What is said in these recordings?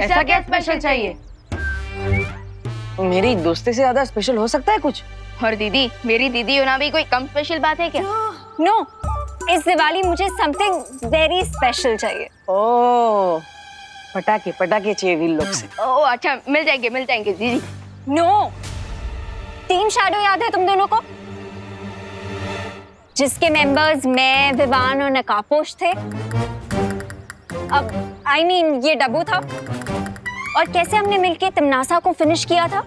ऐसा क्या स्पेशल चाहिए? मेरी दोस्ती से ज्यादा स्पेशल हो सकता है कुछ? और दीदी, मेरी दीदी होना भी कोई कम स्पेशल बात है क्या? नो, इस दिवाली मुझे समथिंग वेरी स्पेशल चाहिए। ओह, पटाखे पटाखे चाहिए वील लोग से। ओह अच्छा, मिल जाएंगे दीदी। नो, टीम शैडो याद है तुम दोनों को, जिसके मेंबर्स मैं, विवान और नकाबपोश थे। अब I mean, ये डब्बू था, और कैसे हमने मिलके तमनासा को फिनिश किया था,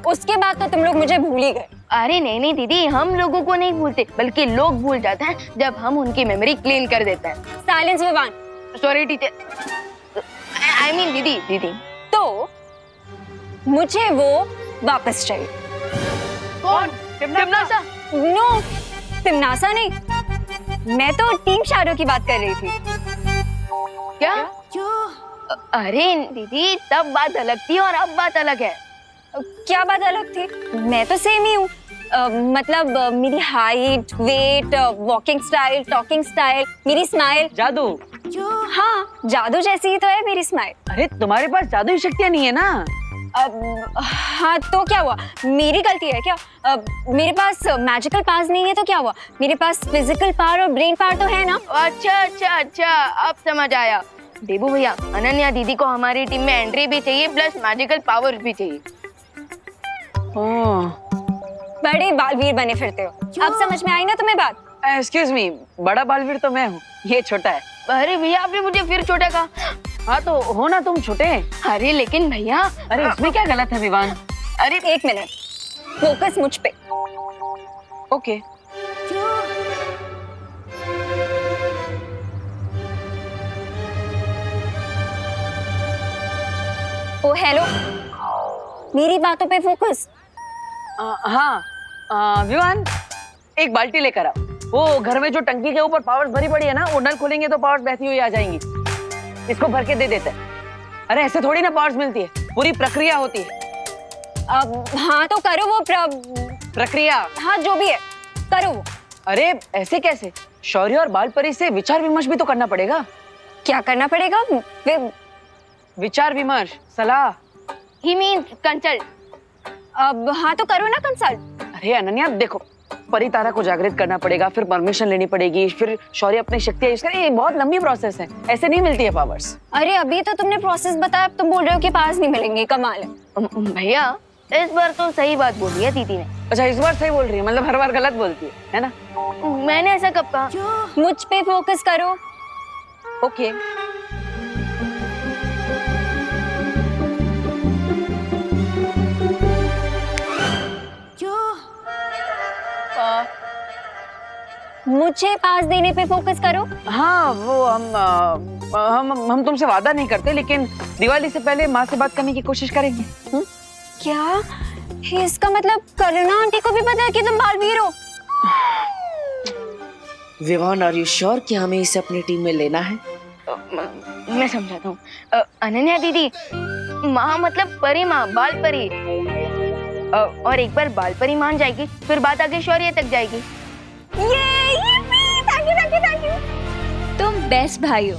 उसके बाद तो तुम लोग मुझे भूल ही गए। अरे नहीं दीदी, हम लोगों को नहीं भूलते, बल्कि लोग भूल जाते हैं जब हम उनकी मेमोरी क्लीन कर देते हैं। Silence Vivaan. Sorry teacher, I mean दीदी। तो मुझे वो वापस चाहिए। कौन? तमनासा? नो, तमनासा नहीं, मैं तो टीम शैडो की बात कर रही थी। क्या? अरे दीदी, तब बात अलग थी और अब बात अलग है। क्या बात अलग थी? मैं तो सेम ही हूँ। मतलब मेरी height, weight, walking style, talking style, मेरी स्माइल। जादू? हाँ, जादू जैसी ही तो है मेरी स्माइल। अरे तुम्हारे पास जादुई शक्तियाँ नहीं है ना? हाँ तो क्या हुआ, मेरी गलती है क्या? मेरे पास मैजिकल पावर्स नहीं है तो क्या हुआ, मेरे पास फिजिकल पावर और ब्रेन पावर तो है ना। अच्छा, अब समझ आया। देबू भैया, अनन्या दीदी को हमारी टीम में एंट्री भी चाहिए, प्लस मैजिकल पावर्स भी चाहिए। बड़े बालवीर बने फिरते हो। अब समझ में आई ना तुम्हें बात? एक्सक्यूज मी, बड़ा बालवीर तो मैं हूँ, ये छोटा है। अरे भैया, आपने मुझे फिर छोटा कहा। हाँ तो हो ना तुम छोटे। अरे लेकिन भैया। अरे इसमें क्या गलत है विवान? अरे एक मिनट, फोकस मुझ पे। ओके। ओ हेलो, मेरी बातों पे फोकस। हाँ विवान, एक बाल्टी लेकर आओ। वो घर में जो टंकी के ऊपर पावर्स भरी पड़ी है ना, वो नल खोलेंगे तो पावर्स बहती हुई आ जाएंगी। इसको भर के दे देते हैं। अरे ऐसे थोड़ी ना पावर्स मिलती है, पूरी प्रक्रिया होती है। अब हाँ तो करो वो प्रक्रिया। हाँ जो भी है करो वो। अरे ऐसे कैसे? शौर्य और बाल परी से विचार विमर्श भी तो करना पड़ेगा। क्या करना पड़ेगा? विचार विमर्श, सलाह। ही मीन्स कंसल्ट। अब हाँ तो करो ना कंसल्ट। अरे अनन्या देखो, परी तारा को जागृत करना पड़ेगा, फिर परमिशन लेनी पड़ेगी, फिर शौर्य अपनी शक्तियां यूज करे। ये बहुत लंबी प्रोसेस है, ऐसे नहीं मिलती है पावर्स। अरे अभी तो तुमने प्रोसेस बताया, अब तुम बोल रहे हो कि पावर्स नहीं मिलेंगे। कमाल है। भैया, इस बार तो सही बात बोली है दीदी ने। अच्छा इस बार सही बोल रही है, मतलब हर बार गलत बोलती है ना? मैंने ऐसा कब कहा? मुझ पे फोकस करो। ओके। मुझे पास देने पे फोकस करो। हाँ वो हम तुमसे वादा नहीं करते, लेकिन दिवाली से पहले माँ से बात करने की कोशिश करेंगे। क्या? इसका मतलब करुणा आंटी को भी पता है कि तुम बालवीर हो? विवान, आर यू श्योर कि हमें इसे अपनी टीम में लेना है? मैं समझाता हूँ। अनन्या दीदी, माँ मतलब परी माँ, बाल परी। और एक बार बाल परी मान जाएगी, फिर बात आगे शौर्य तक जाएगी। Thank you. तुम बेस्ट भाई हो।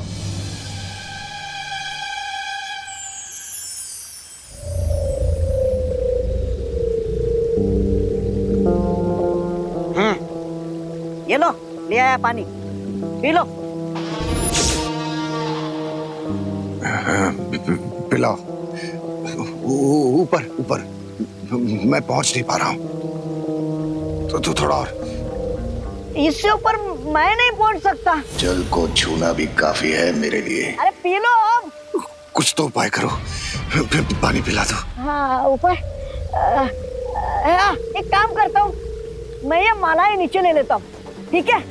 ये लो, ले आया पानी, पी लो। पिलाओ। ऊपर ऊपर, मैं पहुंच नहीं पा रहा हूँ। तो थोड़ा और। इससे ऊपर मैं नहीं पहुंच सकता। जल को छूना भी काफी है मेरे लिए। अरे पी लो अब। कुछ तो उपाय करो, पानी पिला दो। हाँ ऊपर। एक काम करता हूँ, मैं ये मालाएं नीचे ले लेता हूँ, ठीक है?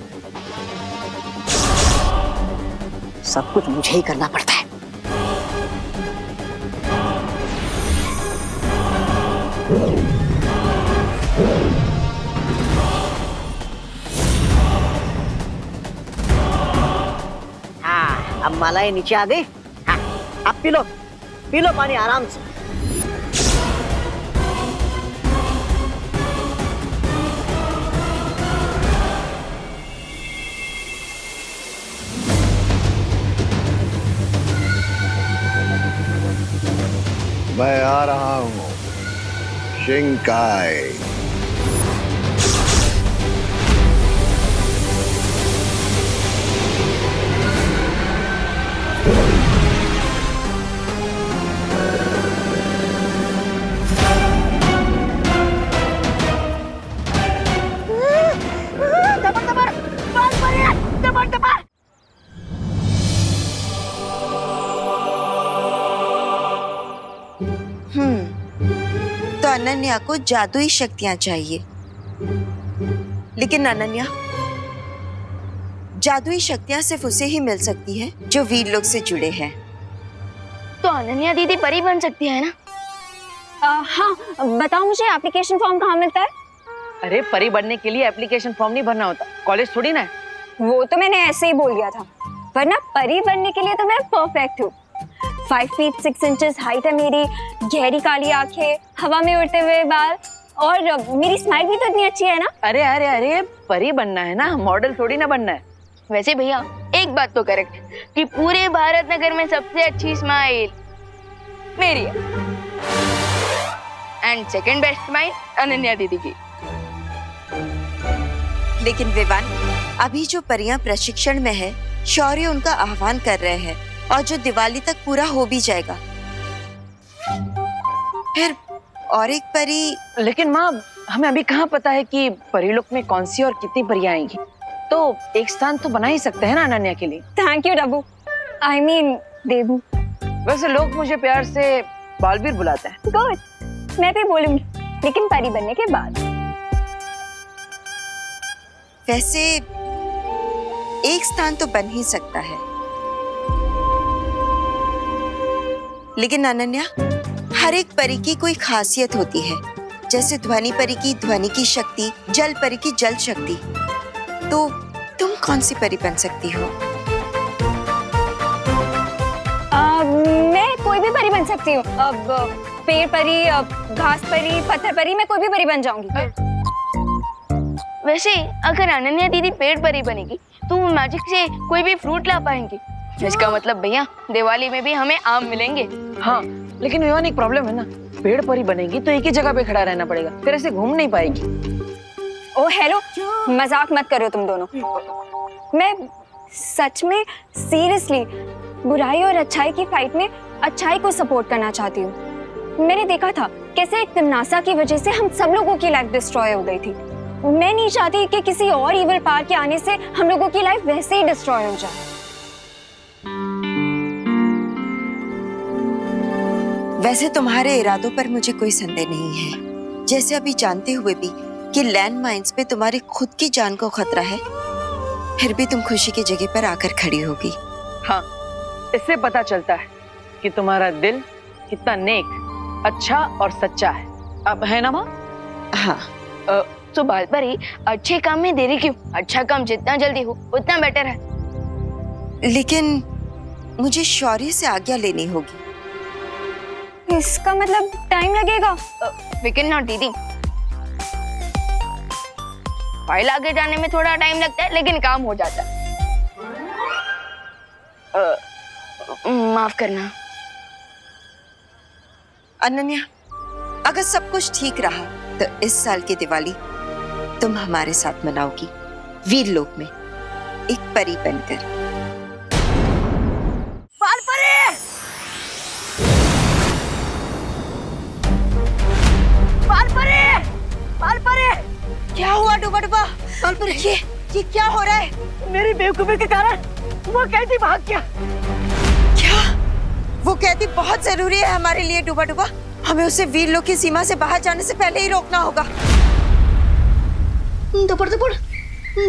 सब कुछ मुझे ही करना पड़ता है। हाँ अब मालाएं नीचे आ गई। हाँ अब पी लो पानी आराम से। मैं आ रहा हूँ शिंकाई। तो अनन्या को जादुई शक्तियां चाहिए, लेकिन अनन्या, जादुई शक्तियां सिर्फ उसे ही मिल सकती है जो वीर लोग से जुड़े हैं। तो अनन्या दीदी परी बन सकती है ना? हाँ, बताओ मुझे एप्लीकेशन फॉर्म कहाँ मिलता है? अरे परी बनने के लिए एप्लीकेशन फॉर्म नहीं भरना होता, कॉलेज थोड़ी ना है। वो तो मैंने ऐसे ही बोल दिया था, वरना परी बनने के लिए तो मैं परफेक्ट हूँ। 5 फीट 6 इंचेस हाइट है मेरी, गहरी काली आंखें, हवा में उड़ते हुए बाल, और मेरी स्माइल भी तो इतनी अच्छी है ना। अरे अरे अरे, परी बनना है ना, मॉडल थोड़ी ना बनना है। वैसे भैया एक बात तो करेक्ट है कि पूरे भारत नगर में सबसे अच्छी स्माइल मेरी है, and second best smile Ananya दीदी की। लेकिन विवान, अभी जो परियां प्रशिक्षण में है, शौर्य उनका आह्वान कर रहे हैं, और जो दिवाली तक पूरा हो भी जाएगा। फिर और एक परी। लेकिन माँ, हमें अभी कहाँ पता है कि परीलोक में कौन सी और कितनी परियां आएंगी, तो एक स्थान तो बना ही सकते हैं ना अनन्या के लिए। Thank you Dabbu, I mean Debu. वैसे लोग मुझे प्यार से बालवीर बुलाते हैं। गुड, मैं भी बोलूंगी, लेकिन परी बनने के बाद। वैसे एक स्थान तो बन ही सकता है, लेकिन अनन्या, हर एक परी की कोई खासियत होती है। जैसे ध्वनि परी की शक्ति, जल परी की जल शक्ति। तो तुम कौन सी परी बन सकती हो? मैं कोई भी परी बन सकती हूँ। अब पेड़ परी, घास परी, पत्थर परी, मैं कोई भी परी बन जाऊंगी। वैसे अगर अनन्या दीदी पेड़ परी बनेगी तो वो मैजिक से कोई भी फ्रूट ला पाएंगी। इसका मतलब भैया दिवाली में भी हमें आम मिलेंगे। हाँ, लेकिन विवान एक प्रॉब्लम है ना, पेड़ परी बनेगी तो एक ही जगह पे खड़ा रहना पड़ेगा, फिर ऐसे घूम नहीं पाएगी। ओ हेलो, मजाक मत करो तुम दोनों। मैं सच में सीरियसली बुराई और अच्छाई की फाइट में अच्छाई को सपोर्ट करना चाहती हूँ। मैंने देखा था कैसे एक तिमनासा की वजह से हम सब लोगों की लाइफ डिस्ट्रॉय हो गई थी। मैं नहीं चाहती कि किसी और इविल पावर के आने से हम लोगों की लाइफ वैसे ही डिस्ट्रॉय हो जाए। वैसे तुम्हारे इरादों पर मुझे कोई संदेह नहीं है, जैसे अभी जानते हुए भी कि लैंड माइंस पे तुम्हारी खुद की जान को खतरा है, फिर भी तुम खुशी की जगह पर आकर खड़ी होगी। हाँ, इससे पता चलता है कि तुम्हारा दिल कितना नेक, अच्छा और सच्चा है। अब है ना माँ? हाँ। तो बाल परी, अच्छे काम में देरी क्यों? अच्छा काम जितना जल्दी हो उतना बेटर है। लेकिन मुझे शौर्य से आज्ञा लेनी होगी। इसका मतलब टाइम लगेगा? वी कैन नॉट दीदी। फाइल आगे जाने में थोड़ा टाइम लगता है, लेकिन काम हो जाता है। माफ करना अनन्या, अगर सब कुछ ठीक रहा तो इस साल की दिवाली तुम हमारे साथ मनाओगी, वीरलोक में एक परी बनकर। बाल परी! बाल परी! बाल परी! क्या हुआ डूबा डूबा? बाल परी! ये क्या हो रहा है? मेरी बेवकूफी के कारण वो कैदी भाग गया। क्या? वो कैदी बहुत जरूरी है हमारे लिए डूबा डूबा। हमें उसे वीरलोक की सीमा से बाहर जाने से पहले ही रोकना होगा। दबड़ दबड़,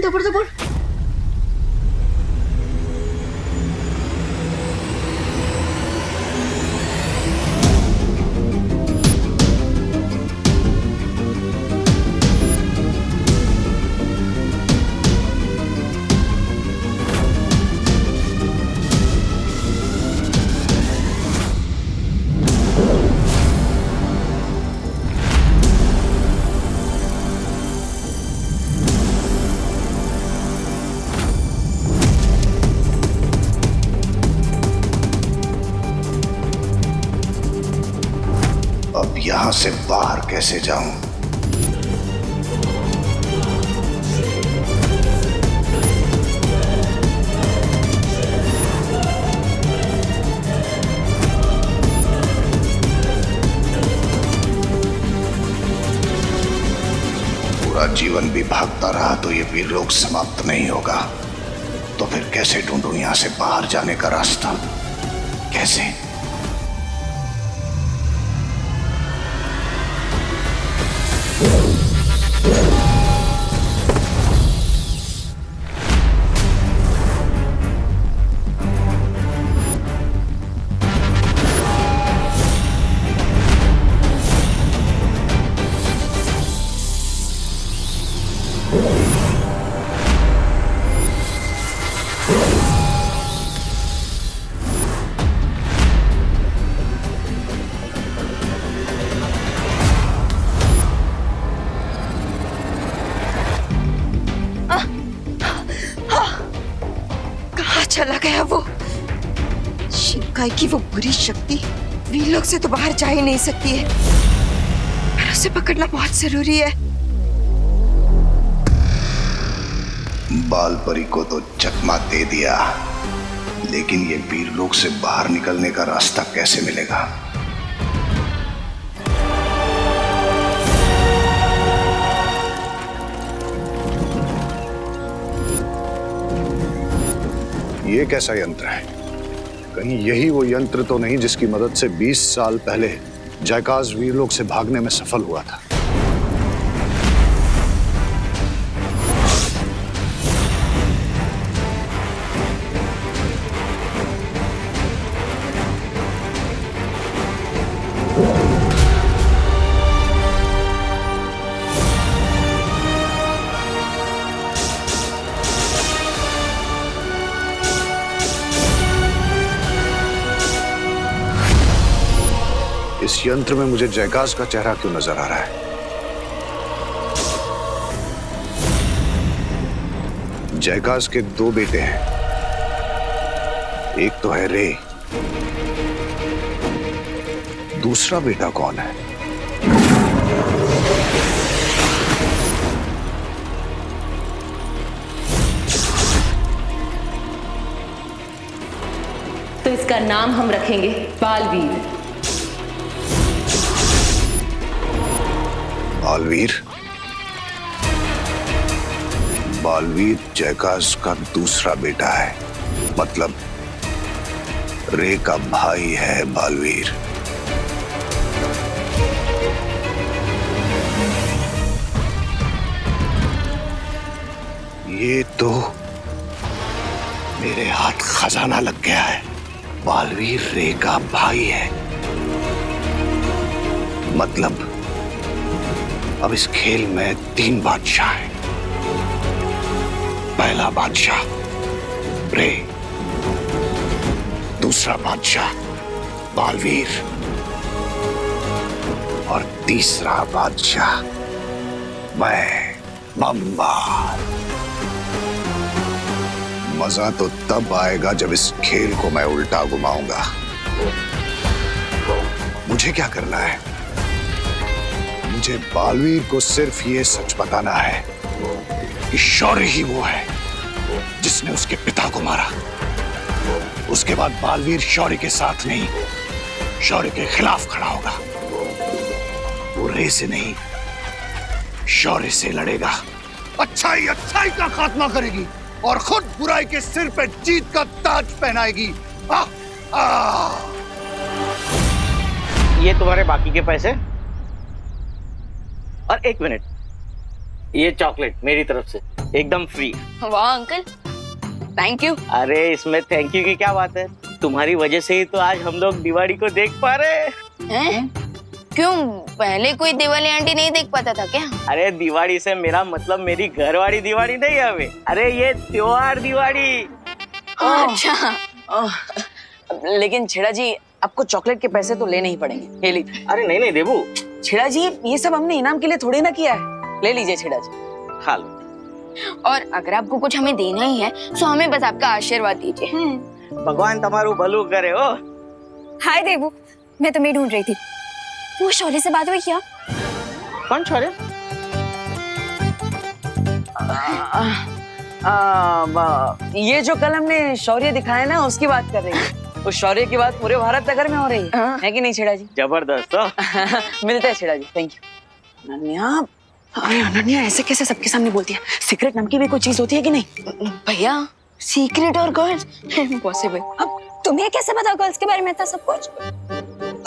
दबड़ दबड़। यहां से बाहर कैसे जाऊं? पूरा जीवन भी भागता रहा तो ये वीरलोक समाप्त नहीं होगा। तो फिर कैसे ढूंढूं यहां से बाहर जाने का रास्ता? कैसे? चला गया वो शिनकाई की वो बुरी शक्ति वीरलोक से तो बाहर जा ही नहीं सकती है, पर उसे पकड़ना बहुत जरूरी है। बालपरी को तो चकमा दे दिया, लेकिन ये वीरलोक से बाहर निकलने का रास्ता कैसे मिलेगा? ये कैसा यंत्र है? कहीं यही वो यंत्र तो नहीं जिसकी मदद से 20 साल पहले जयकाज वीरलोक से भागने में सफल हुआ था? इस यंत्र में मुझे जयकाज का चेहरा क्यों नजर आ रहा है? जयकाज के 2 बेटे हैं, एक तो है रे, दूसरा बेटा कौन है? तो इसका नाम हम रखेंगे बालवीर। बालवीर? बालवीर जयकाज का दूसरा बेटा है, मतलब रे का भाई है बालवीर। ये तो मेरे हाथ खजाना लग गया है। बालवीर रे का भाई है, मतलब अब इस खेल में 3 बादशाह हैं। पहला बादशाह रे, दूसरा बादशाह बालवीर और तीसरा बादशाह मैं बम्बाल। मजा तो तब आएगा जब इस खेल को मैं उल्टा घुमाऊंगा। मुझे क्या करना है? मुझे बालवीर को सिर्फ ये सच बताना है कि शौर्य ही वो है जिसने उसके पिता को मारा। उसके बाद बालवीर शौर्य के साथ नहीं, शौर्य के खिलाफ खड़ा होगा। वो रे से नहीं, शौर्य से लड़ेगा। अच्छाई अच्छाई का खात्मा करेगी और खुद बुराई के सिर पे जीत का ताज पहनाएगी। ये तुम्हारे बाकी के पैसे और 1 मिनट, ये चॉकलेट मेरी तरफ से एकदम फ्री। वाह अंकल, थैंक यू। अरे इसमें थैंक यू की क्या बात है? तुम्हारी वजह से ही तो आज हम लोग दिवाली को देख पा रहे हैं। क्यों, पहले कोई दिवाली आंटी नहीं देख पाता था क्या? अरे दिवाली से मेरा मतलब मेरी घरवाली दिवाली नहीं है हमें। अरे ये त्योहार दिवाली। अच्छा। लेकिन छेड़ा जी, आपको चॉकलेट के पैसे तो लेने ही पड़ेंगे। ले लीजिए। अरे नहीं नहीं देबू। छेड़ा जी, ये सब हमने इनाम के लिए थोड़ी ना किया है। ले लीजिए छेड़ा जी। खा लो। और अगर आपको कुछ हमें देना ही है तो हमें बस आपका आशीर्वाद दीजिए। भगवान तुम्हारू भलू करे हो। हाय देवू, मैं तुम्हें ढूंढ रही थी। वो शौर्य से बात हुई क्या? कौन छोरे? ये जो कल हमने शौर्य दिखाया ना, उसकी बात कर रही है। उस शौर्य की बात पूरे भारत नगर में हो रही है कि नहीं छेड़ा जी? जबरदस्त हो। मिलते हैं छेड़ा जी, थैंक यू। अनन्या, अरे अनन्या ऐसे कैसे सबके सामने बोलती है? सीक्रेट नाम की भी कोई चीज होती है कि नहीं? भैया सीक्रेट और गर्ल्स इम्पॉसिबल। अब तुम्हें कैसे पता गर्ल्स के बारे में था सब कुछ?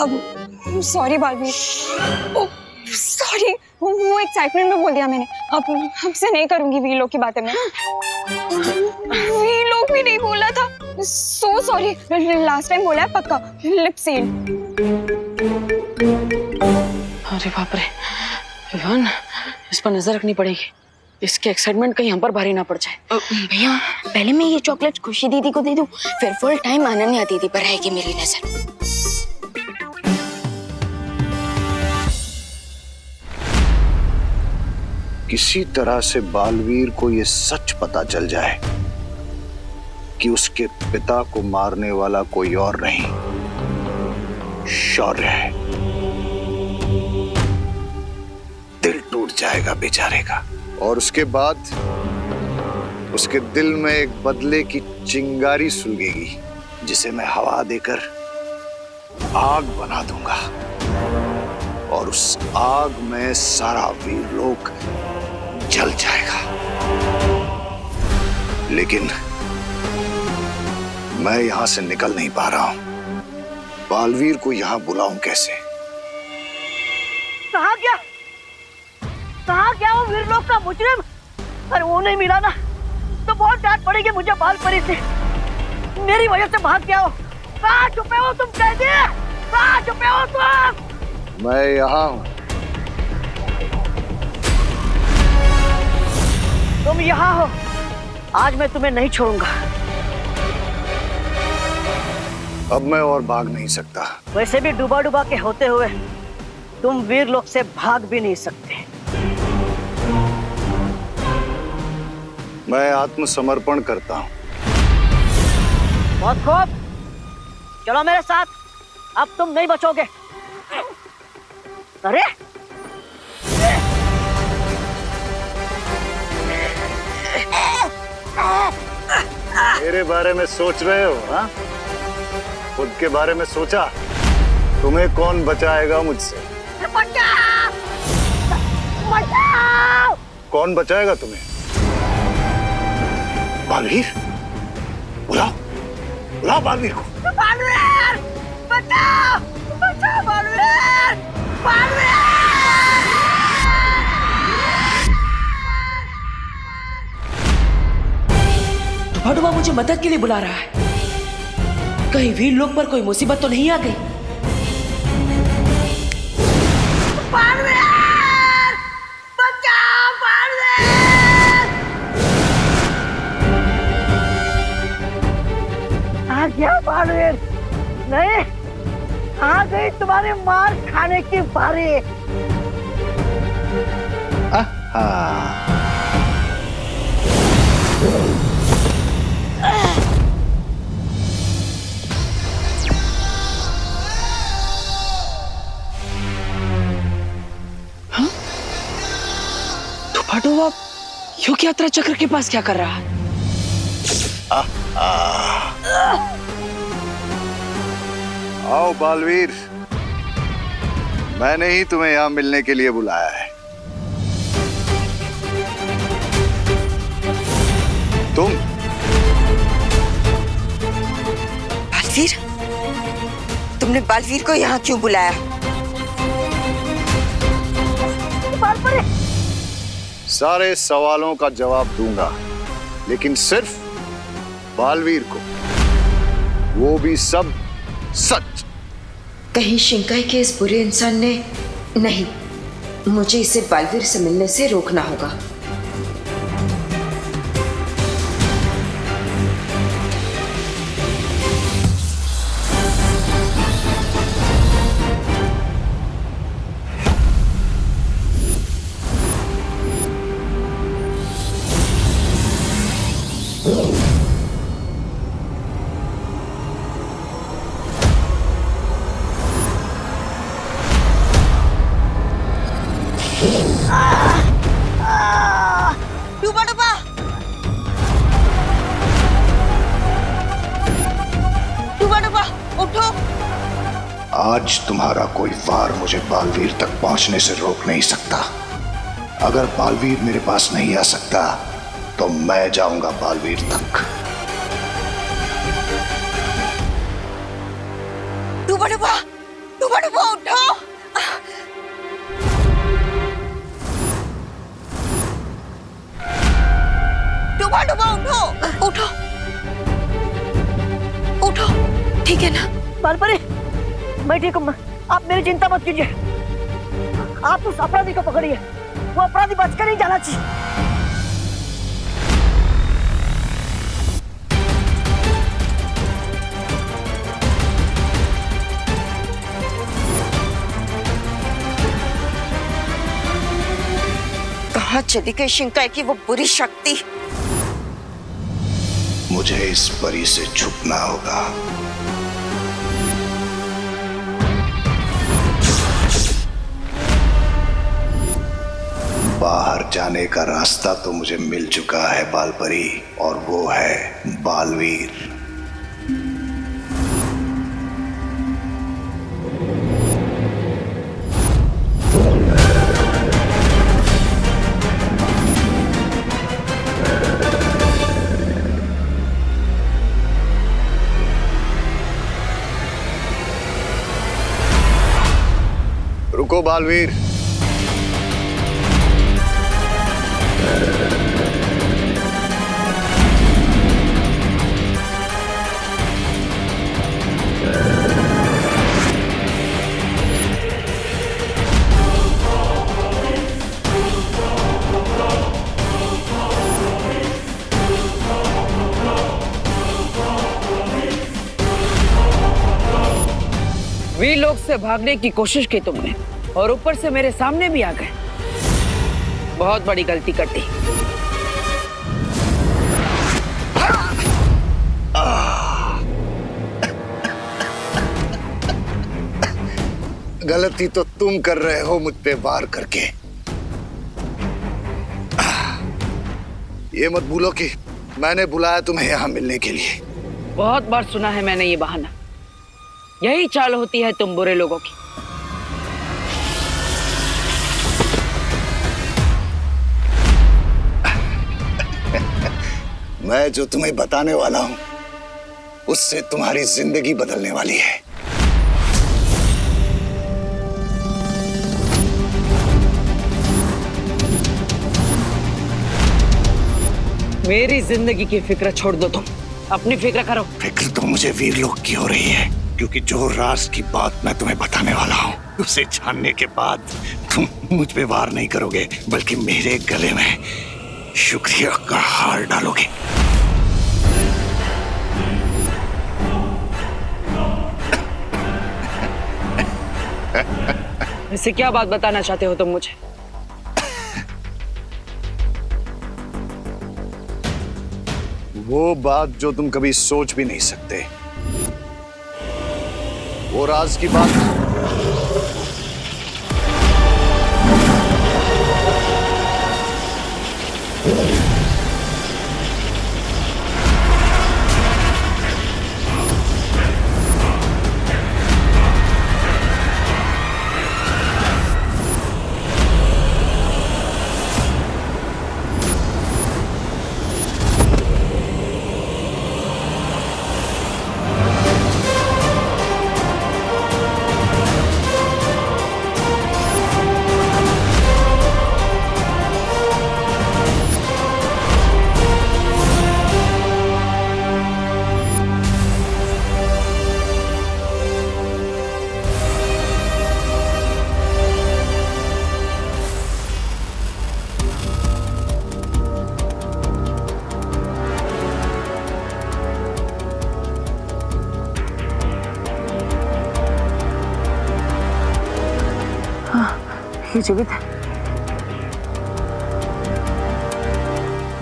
अब सॉरी बालवीर, सॉरी, वो एक्साइटमेंट में बोल दिया मैंने। अब हमसे नहीं करूंगी वी लोग की बातें मैं। वी लोग भी नहीं बोला था, सो सॉरी। लास्ट टाइम बोला है पक्का, लिप सील। अरे बाप रे विवान, इस पर नजर रखनी पड़ेगी। इसके एक्साइटमेंट कहीं हम पर भारी ना पड़ जाए। भैया पहले मैं ये चॉकलेट खुशी दीदी को दे दूं, फिर फुल टाइम अनन्या दीदी पर रहेगी मेरी नजर। किसी तरह से बालवीर को ये सच पता चल जाए कि उसके पिता को मारने वाला कोई और नहीं, शौर्य है। दिल टूट जाएगा बेचारे का, और उसके बाद उसके दिल में एक बदले की चिंगारी सुलगेगी, जिसे मैं हवा देकर आग बना दूंगा, और उस आग में सारा वीर लोक जल जाएगा। लेकिन मैं यहां से निकल नहीं पा रहा हूं। बालवीर को यहां बुलाऊं कैसे? कहाँ गया वो वीरलोक का मुजरिम? अरे वो नहीं मिला ना तो बहुत डांट पड़ेगी मुझे बाल परी से। मेरी वजह से भाग गया हो। कहाँ छुपे हो तुम? कैसे कहाँ छुपे हो तुम? मैं यहां हूं। तुम यहाँ हो, आज मैं तुम्हें नहीं छोड़ूंगा। अब मैं और भाग नहीं सकता। वैसे भी डूबा डूबा के होते हुए तुम वीरलोक से भाग भी नहीं सकते। मैं आत्मसमर्पण करता हूं। बहुत खूब, चलो मेरे साथ, अब तुम नहीं बचोगे। अरे मेरे बारे में सोच रहे हो? हाँ, खुद के बारे में सोचा? तुम्हें कौन बचाएगा मुझसे? बचाओ! बचाओ! कौन बचाएगा तुम्हें? बालवीर, बुलाओ बुलाओ बालवीर को। बालवीर! बचाओ! बचाओ बालवीर! बालवीर! डुबा मुझे मदद के लिए बुला रहा है। कहीं वीर लोग पर कोई मुसीबत तो नहीं आ गई? बालवीर! बचाओ बालवीर! आ गया बालवीर। नहीं, आ गई तुम्हारे मार खाने की बारी। डुबा युग यात्रा चक्र के पास क्या कर रहा है? आओ बालवीर, मैंने ही तुम्हें यहां मिलने के लिए बुलाया है। तुम बालवीर, तुमने बालवीर को यहाँ क्यों बुलाया? सारे सवालों का जवाब दूंगा, लेकिन सिर्फ बालवीर को, वो भी सब सच। कहीं शिंकाई के इस बुरे इंसान ने नहीं, मुझे इसे बालवीर से मिलने से रोकना होगा। डूबा डूबा डूबा डूबा उठो। आज तुम्हारा कोई वार मुझे बालवीर तक पहुंचने से रोक नहीं सकता। अगर बालवीर मेरे पास नहीं आ सकता तो मैं जाऊंगा बालवीर तक। डूबा डूबा डूबा डूबा उठो। डूबा डूबा उठो उठो उठो, ठीक है ना? बालपरी, मैं ठीक हूँ। आप मेरी चिंता मत कीजिए। आप उस अपराधी को पकड़िए, वो अपराधी बचकर नहीं जाना चाहिए। कहाँ चली गई शिंकाई की वो बुरी शक्ति? मुझे इस परी से छुपना होगा। बाहर जाने का रास्ता तो मुझे मिल चुका है बालपरी, और वो है बालवीर। रुको बालवीर। वीर लोग से भागने की कोशिश की तुमने, और ऊपर से मेरे सामने भी आ गए। बहुत बड़ी गलती कर दी। गलती तो तुम कर रहे हो मुझ पे वार करके। ये मत भूलो कि मैंने बुलाया तुम्हें यहाँ मिलने के लिए। बहुत बार सुना है मैंने ये बहाना। यही चाल होती है तुम बुरे लोगों की। मैं जो तुम्हें बताने वाला हूं उससे तुम्हारी जिंदगी बदलने वाली है। मेरी जिंदगी की फिक्र छोड़ दो, तुम अपनी फिक्र करो। फिक्र तो मुझे वीर लोग की हो रही है, क्योंकि जो राज की बात मैं तुम्हें बताने वाला हूँ उसे जानने के बाद तुम मुझ पे वार नहीं करोगे, बल्कि मेरे गले में शुक्रिया का हार डालोगे। इससे क्या बात बताना चाहते हो तुम मुझे? वो बात जो तुम कभी सोच भी नहीं सकते। वो राज की बात। ये जीवित है।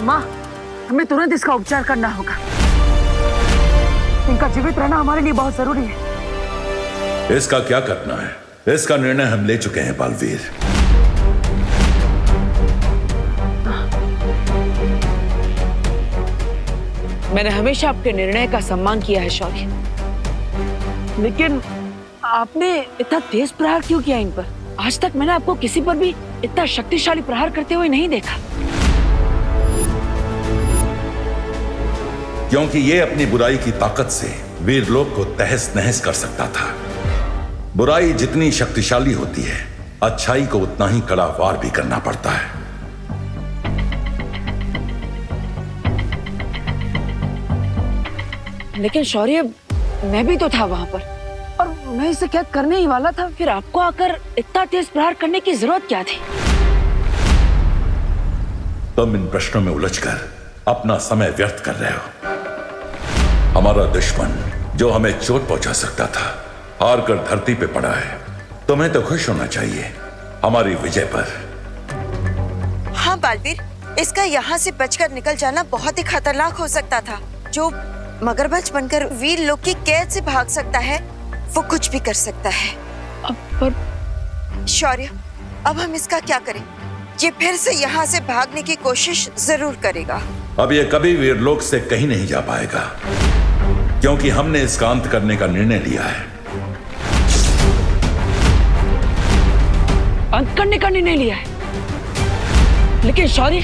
माँ, हमें तुरंत इसका उपचार करना होगा। इनका जीवित रहना हमारे लिए बहुत जरूरी है। इसका क्या करना है, इसका निर्णय हम ले चुके हैं बालवीर। मैंने हमेशा आपके निर्णय का सम्मान किया है शौर्य, लेकिन आपने इतना तेज प्रहार क्यों किया इन पर? आज तक मैंने आपको किसी पर भी इतना शक्तिशाली प्रहार करते हुए नहीं देखा। क्योंकि ये अपनी बुराई की ताकत से वीरलोक को तहस नहस कर सकता था। बुराई जितनी शक्तिशाली होती है, अच्छाई को उतना ही कड़ा वार भी करना पड़ता है। लेकिन शौर्य, मैं भी तो था वहां पर और मैं इसे कैद करने ही वाला था, फिर आपको आकर इतना तेज प्रहार करने की जरूरत क्या थी? तुम इन प्रश्नों में उलझकर अपना समय व्यर्थ कर रहे हो। हमारा दुश्मन जो हमें चोट पहुंचा सकता था, हार कर धरती पे पड़ा है। तुम्हें तो खुश होना चाहिए हमारी विजय पर। हाँ बालवीर, इसका यहाँ से बचकर निकल जाना बहुत ही खतरनाक हो सकता था। जो मगरमच्छ बनकर वीर लोक की कैद से भाग सकता है, वो कुछ भी कर सकता है। पर शौर्य, अब हम इसका क्या करें? ये फिर से यहाँ से भागने की कोशिश जरूर करेगा। अब ये कभी वीरलोक से कहीं नहीं जा पाएगा, क्योंकि हमने इसका अंत करने का निर्णय लिया है। अंत करने का निर्णय लिया है? लेकिन शौर्य,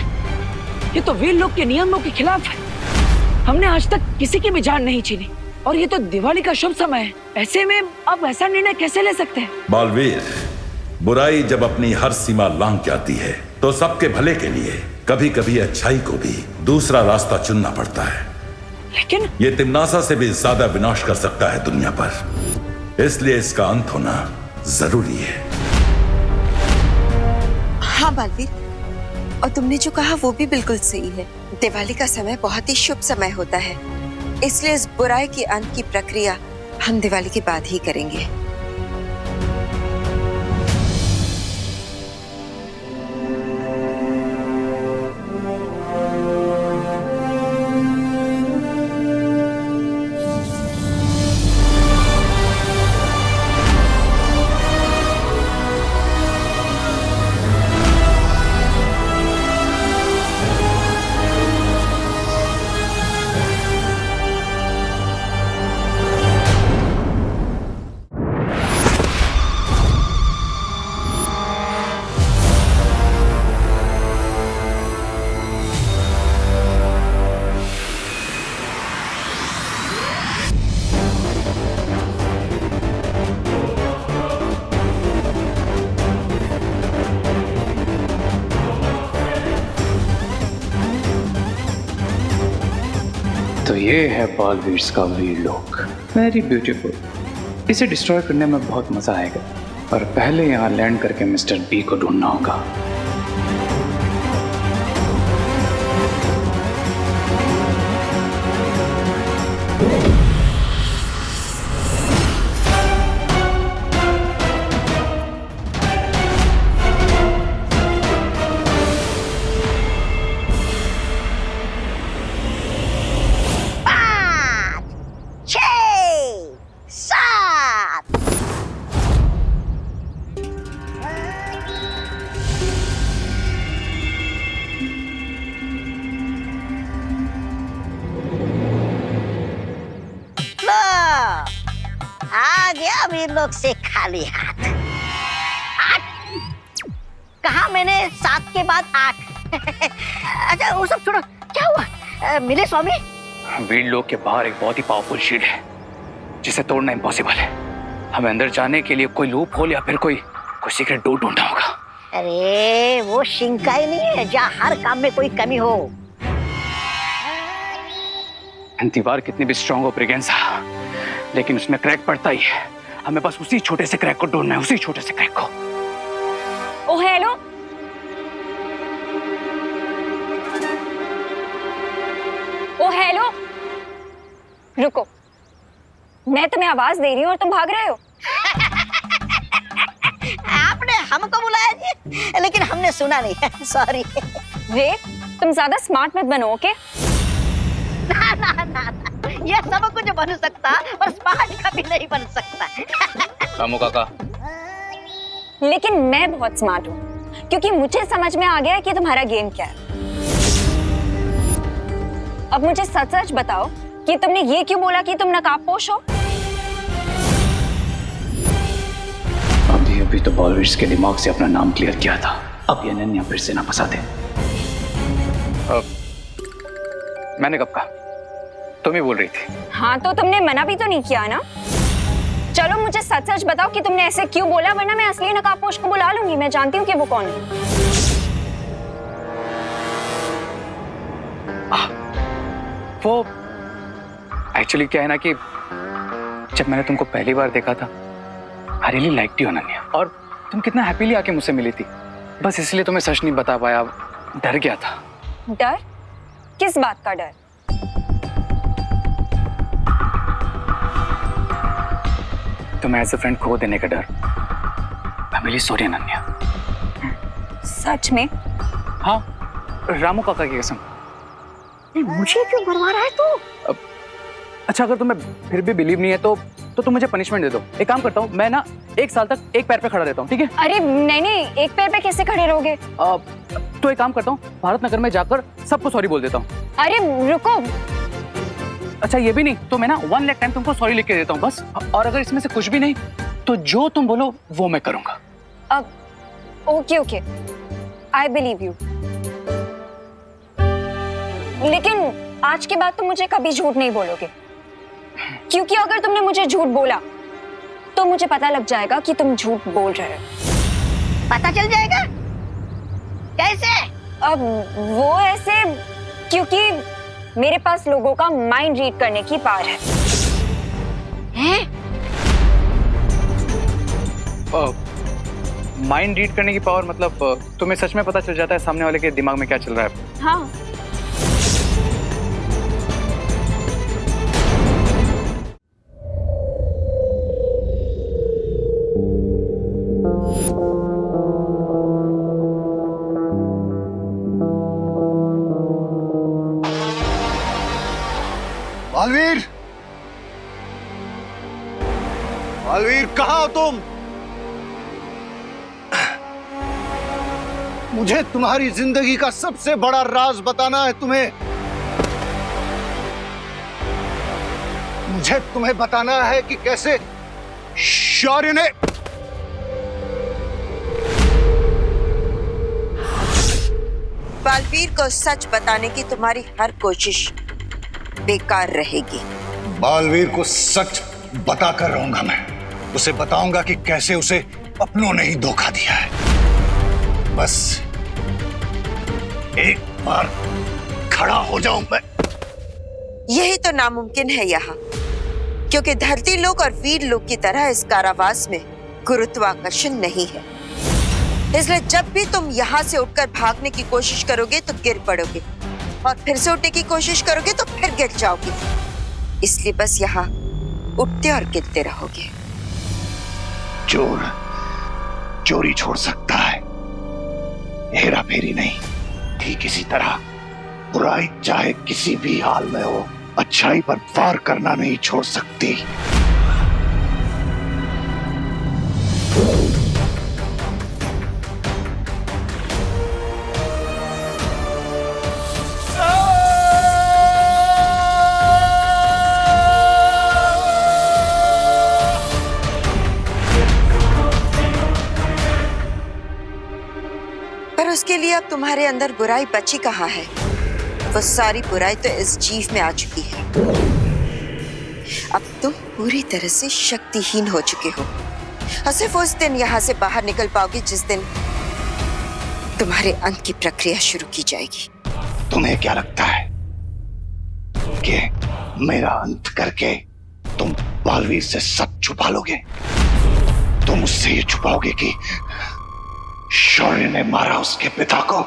ये तो वीरलोक के नियमों के खिलाफ है। हमने आज तक किसी की भी जान नहीं छीनी और ये तो दिवाली का शुभ समय है। ऐसे में आप ऐसा निर्णय कैसे ले सकते हैं? बालवीर, बुराई जब अपनी हर सीमा लांघ जाती है तो सबके भले के लिए कभी कभी अच्छाई को भी दूसरा रास्ता चुनना पड़ता है। लेकिन ये तिम्नासा से भी ज्यादा विनाश कर सकता है दुनिया पर, इसलिए इसका अंत होना जरूरी है। हाँ बालवीर, और तुमने जो कहा वो भी बिल्कुल सही है। दिवाली का समय बहुत ही शुभ समय होता है, इसलिए इस बुराई के अंत की प्रक्रिया हम दिवाली के बाद ही करेंगे। तो ये है बालवीर का वीरलोक। Very beautiful. इसे डिस्ट्रॉय करने में बहुत मजा आएगा, पर पहले यहाँ लैंड करके मिस्टर बी को ढूंढना होगा। आ गया वीरलोक से खाली हाथ। 8 कहा मैंने, 7 के बाद 8। अच्छा वो सब छोड़ो, क्या हुआ? मिले स्वामी? वीरलोक के बाहर एक बहुत ही पावरफुल शील्ड है जिसे तोड़ना इम्पॉसिबल है। हमें अंदर जाने के लिए कोई लूप होल या फिर कोई सीक्रेट डोर ढूंढना होगा। अरे वो शिंकाई नहीं है जहाँ हर काम में कोई कमी हो। दीवार कितनी भी स्ट्रांग हो ब्रिगेंसा, लेकिन उसमें क्रैक पड़ता ही है। हमें बस उसी छोटे से क्रैक को ढूंढना है, उसी छोटे से क्रैक को। ओ हेलो, ओ हेलो, रुको, मैं तुम्हें आवाज दे रही हूँ और तुम भाग रहे हो। आपने हमको बुलाया जी, लेकिन हमने सुना नहीं। सॉरी। रे, तुम ज्यादा स्मार्ट मत बनो, ओके? ना ना ना ना, ये सब कुछ बन सकता पर स्मार्ट कभी नहीं बन सकता। रामू काका, लेकिन मैं बहुत स्मार्ट हूँ, क्योंकि मुझे समझ में आ गया है कि तुम्हारा गेम क्या है। अब मुझे सच सच बताओ कि तुमने ये क्यों बोला कि तुम नकाबपोश हो? अभी तो बॉलवीर्स के दिमाग से अपना नाम क्लियर किया था। अब ये अनन्या फिर से ना फंसा दे। मैंने कब कहा? तुम ही बोल रही थी। हाँ तो तुमने मना भी तो नहीं किया ना। चलो मुझे सच सच बताओ कि तुमने ऐसे क्यों बोला, वरना मैं असली नकाबपोश को बुला लूंगी। मैं जानती हूँ कि वो कौन है। वो एक्चुअली क्या है ना कि जब मैंने तुमको पहली बार देखा था, I really liked you Ananya, और तुम कितना हैप्पीली आके मुझसे मिली थी। बस इसलिए तुम्हें सच नहीं बता पाया, डर गया था। डर? किस बात का डर? तुम्हें एज अ फ्रेंड खो देने का डर। I am really sorry Ananya. सच में? हाँ, रामू काका की कसम। मुझे क्यों मरवा रहा है तू? अच्छा, अगर तुम्हें फिर भी बिलीव नहीं है तो तुम मुझे पनिशमेंट दे दो। एक काम करता हूँ, मैं ना 1 साल तक एक पैर पे खड़ा रहता हूँ, ठीक है? अरे नहीं, एक पैर पे कैसे खड़े रहोगे? तो एक काम करता हूँ, भारत नगर में जाकर सबको सॉरी बोल देता हूँ। अरे रुको। अच्छा ये भी नहीं तो मैं ना 1 लाख टाइम तुमको सॉरी लिख के देता हूँ बस। और अगर इसमें से कुछ भी नहीं तो जो तुम बोलो वो मैं करूंगा। अब ओके, आई बिलीव यू। लेकिन आज के बाद तुम मुझे कभी झूठ नहीं बोलोगे, क्योंकि अगर तुमने मुझे झूठ बोला तो मुझे पता लग जाएगा कि तुम झूठ बोल रहे हो। पता चल जाएगा? कैसे? अब वो ऐसे, क्योंकि मेरे पास लोगों का माइंड रीड करने की पावर है। माइंड रीड करने की पावर मतलब तुम्हें सच में पता चल जाता है सामने वाले के दिमाग में क्या चल रहा है? हाँ। बालवीर, बालवीर कहाँ हो तुम? मुझे तुम्हारी जिंदगी का सबसे बड़ा राज बताना है तुम्हें। मुझे तुम्हें बताना है कि कैसे शौर्य ने बालवीर को सच बताने की तुम्हारी हर कोशिश बेकार रहेगी। बालवीर को सच बताकर रहूंगा मैं। उसे बताऊंगा कि कैसे उसे अपनों ने ही धोखा दिया है। बस एक बार खड़ा हो जाऊं मैं। यही तो नामुमकिन है यहाँ, क्योंकि धरती लोक और वीर लोक की तरह इस कारावास में गुरुत्वाकर्षण नहीं है। इसलिए जब भी तुम यहाँ से उठकर भागने की कोशिश करोगे तो गिर पड़ोगे, और फिर से उठने की कोशिश करोगे तो फिर गिर जाओगे। इसलिए बस यहाँ उठते और गिरते रहोगे। चोर चोरी छोड़ सकता है, हेरा फेरी नहीं। ठीक इसी तरह बुराई चाहे किसी भी हाल में हो, अच्छाई पर वार करना नहीं छोड़ सकती। पर उसके लिए अब तुम्हारे अंदर बुराई बची कहाँ है? वो सारी बुराई तो इस जीव में आ चुकी है। अब तुम पूरी तरह से शक्तिहीन हो चुके हो, और सिर्फ उस दिन यहाँ से बाहर निकल पाओगे जिस दिन तुम्हारे अंत की प्रक्रिया शुरू की जाएगी। तुम्हें क्या लगता है कि मेरा अंत करके तुम बालवीर से सब छुपा लोगे? तुम उससे ये छुपाओगे कि शौर्य ने मारा उसके पिता को,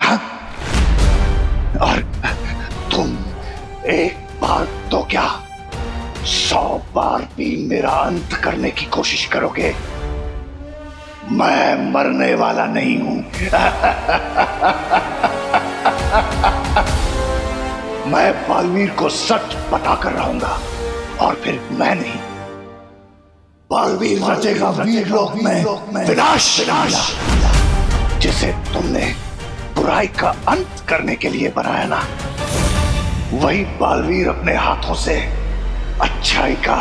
हाँ? और तुम एक बार तो क्या 100 बार भी मेरा अंत करने की कोशिश करोगे? मैं मरने वाला नहीं हूं। मैं बालवीर को सच बताकर रहूंगा, और फिर मैं नहीं, बालवीर रचेगा वीर लोक में विनाश, जिसे तुमने बुराई का अंत करने के लिए बनाया ना, वही बालवीर अपने हाथों से अच्छाई का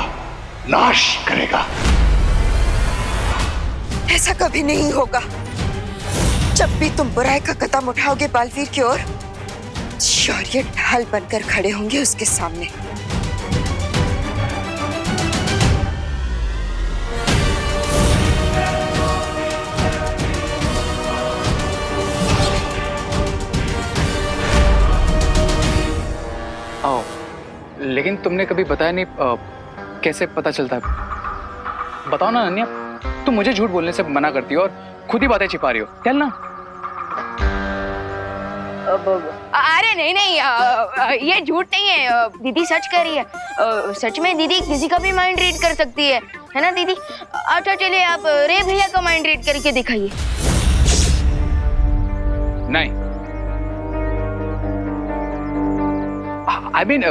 नाश करेगा। ऐसा कभी नहीं होगा। जब भी तुम बुराई का कदम उठाओगे बालवीर की ओर, शौर्य ढाल बनकर खड़े होंगे उसके सामने। आओ, लेकिन तुमने कभी बताया नहीं कैसे पता चलता है? बताओ ना अनन्या, तुम मुझे झूठ बोलने से मना करती हो और खुद ही बातें छिपा रही हो। चल ना। अरे नहीं नहीं, ये झूठ नहीं है, दीदी सच कह रही है। सच में दीदी किसी का भी माइंड रीड कर सकती है ना दीदी? अच्छा चलिए, आप रे भैया का माइंड रीड करके दिखाइए। नहीं, आई मीन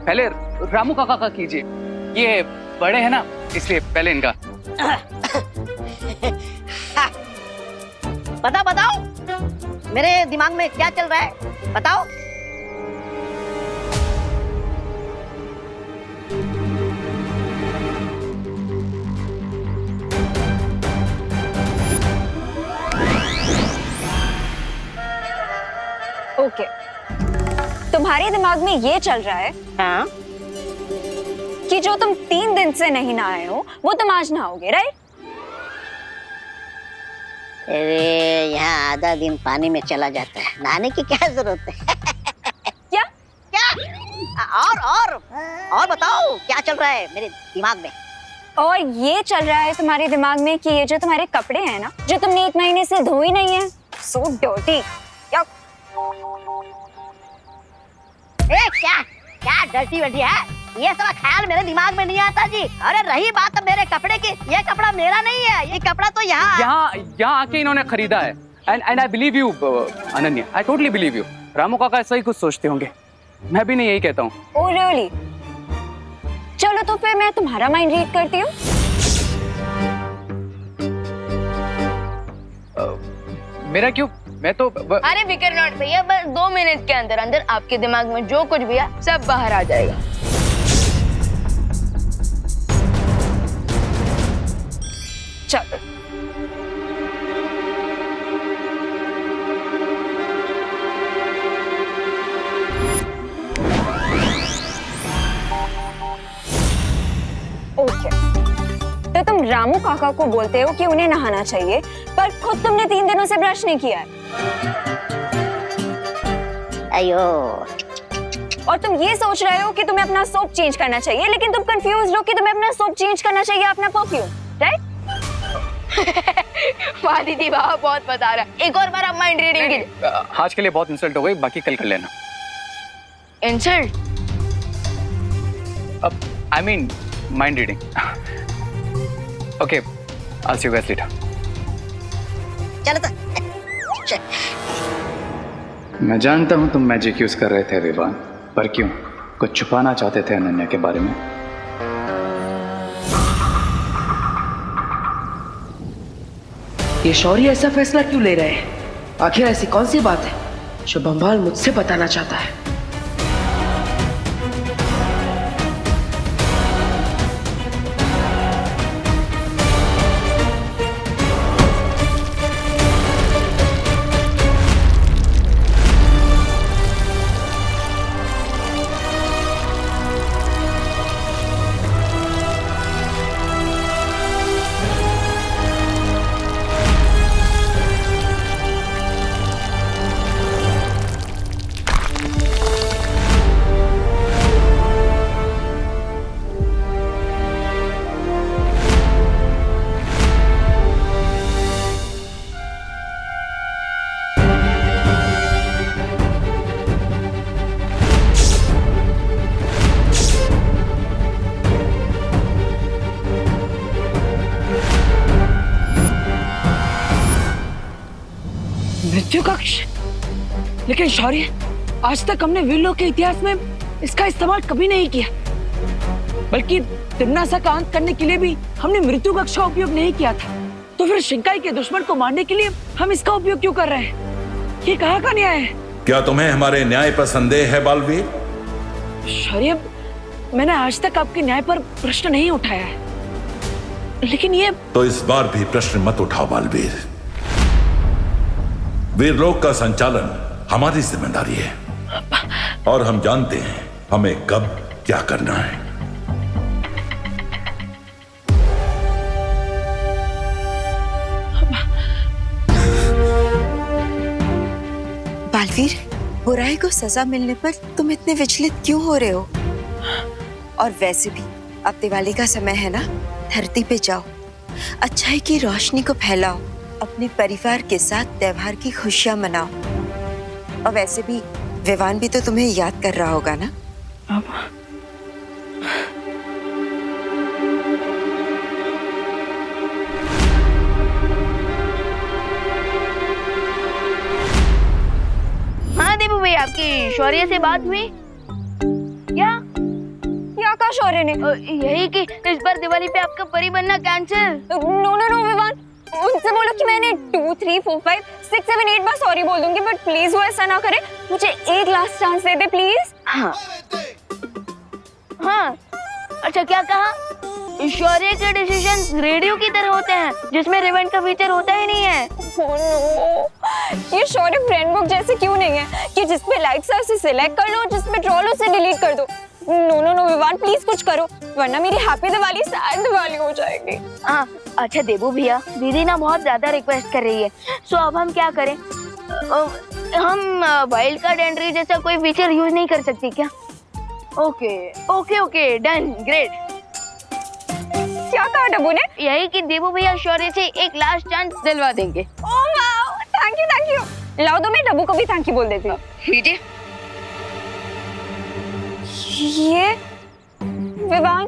पहले रामू काका का कीजिए, ये बड़े हैं ना इसलिए पहले इनका। बताओ मेरे दिमाग में क्या चल रहा है, बताओ। ओके, तुम्हारे दिमाग में ये चल रहा है हाँ? कि जो तुम 3 दिन से नहीं नहाए हो वो तुम आज नहाओगे, राइट? अरे यहाँ आधा दिन पानी में चला जाता है, नहाने की क्या जरूरत है? क्या और बताओ क्या चल रहा है मेरे दिमाग में? और ये चल रहा है तुम्हारे दिमाग में कि ये जो तुम्हारे कपड़े हैं ना, जो तुमने 1 महीने से धोए नहीं है, सो डर्टी। क्या डर्टी वर्टी है? ये सब ख्याल मेरे दिमाग में नहीं आता जी। अरे रही बात मेरे कपड़े की, ये कपड़ा मेरा नहीं है, ये कपड़ा तो यहाँ आके इन्होंने खरीदा है। And I believe you Ananya, I totally believe you. Ramu काका ऐसा ही कुछ सोचते होंगे, मैं भी नहीं यही कहता हूँ। Oh really? चलो तो फिर मैं तुम्हारा माइंड रीड करती हूँ। मेरा क्यों? मैं तो अरे फिकर नॉट भैया, बस 2 मिनट के अंदर अंदर आपके दिमाग में जो कुछ भी है सब बाहर आ जाएगा। चलो ओके, तो तुम रामू काका को बोलते हो कि उन्हें नहाना चाहिए, पर खुद तुमने 3 दिनों से ब्रश नहीं किया है। अयो, और तुम ये सोच रहे हो कि तुम्हें अपना सोप चेंज करना चाहिए, लेकिन तुम कंफ्यूज हो कि तुम्हें अपना सोप चेंज करना चाहिए अपना परफ्यूम, राइट? वाह दीदी वाह, बहुत मजा आ रहा है। एक और बार आप माइंड रीडिंग कीजिए। आज के लिए बहुत इंसल्ट हो गई, बाकी कल कर लेना। इंसल्ट? अब I mean mind reading. Okay, I'll see you guys later. चलो तो। मैं जानता हूँ तुम मैजिक यूज कर रहे थे विवान, पर क्यों? कुछ छुपाना चाहते थे अनन्या के बारे में? ये शौर्य ऐसा फैसला क्यों ले रहे हैं? आखिर ऐसी कौन सी बात है जो बंबाल मुझसे बताना चाहता है? मृत्यु कक्ष? लेकिन शौर्य, आज तक हमने वीरलों के इतिहास में इसका इस्तेमाल कभी नहीं किया, बल्कि तिम्नासा का अंत करने के लिए भी हमने मृत्यु कक्ष का उपयोग नहीं किया था। तो फिर शिंकाई के दुश्मन को मारने के लिए हम इसका उपयोग क्यों कर रहे हैं? ये कहाँ का न्याय है? क्या तुम्हें हमारे न्याय पर संदेह है बालवीर? शौर्य, मैंने आज तक आपके न्याय पर प्रश्न नहीं उठाया है, लेकिन ये तो इस बार भी प्रश्न मत उठाओ बालवीर। वीरलोक का संचालन हमारी जिम्मेदारी है और हम जानते हैं हमें कब क्या करना है। बालवीर, बुराई को सजा मिलने पर तुम इतने विचलित क्यों हो रहे हो? और वैसे भी अब दिवाली का समय है ना, धरती पे जाओ, अच्छाई की रोशनी को फैलाओ, अपने परिवार के साथ त्योहार की खुशियां मनाओ। और वैसे भी विवान भी तो तुम्हें याद कर रहा होगा ना? हाँ देबू भैया, आपकी शौर्य से बात हुई क्या? का शौर्य ने यही कि इस बार दिवाली पे आपका परी बनना कैंसिल। नो विवान, उनसे बोलो कि मैंने 2, 3, 4, 5, 6, 7, 8 बार सॉरी बोल दूंगी, बट प्लीज वो ऐसा ना करे। मुझे एक last chance they they please. हाँ हाँ, अच्छा क्या कहा? शौर्य के डिसीजन रेडियो की तरह होते हैं जिसमें रिवेंट का फीचर होता ही नहीं है। Oh no, ये शौर्य फ्रेंड बुक जैसे क्यों नहीं है कि जिसपे लाइक्स है उसे सिलेक्ट कर लो, जिसपे ट्रोल उसे डिलीट कर दो। नो विवान, प्लीज कुछ करो, वरना मेरी हैप्पी दिवाली सैड दिवाली हो जाएगी। हाँ अच्छा देबू भैया, दीदी ना बहुत ज्यादा रिक्वेस्ट कर रही है, सो अब हम क्या करें? हम वाइल्ड कार्ड एंट्री जैसा कोई फीचर यूज नहीं कर सकती क्या? Okay done, great. क्या कहा डब्बू ने? यही कि देबू भैया शौर्य से एक लास्ट चांस दिलवा देंगे। Oh wow, thank you. लाओ दो, मैं डब्बू को भी थैंक यू बोल देती हूँ। ये विवान,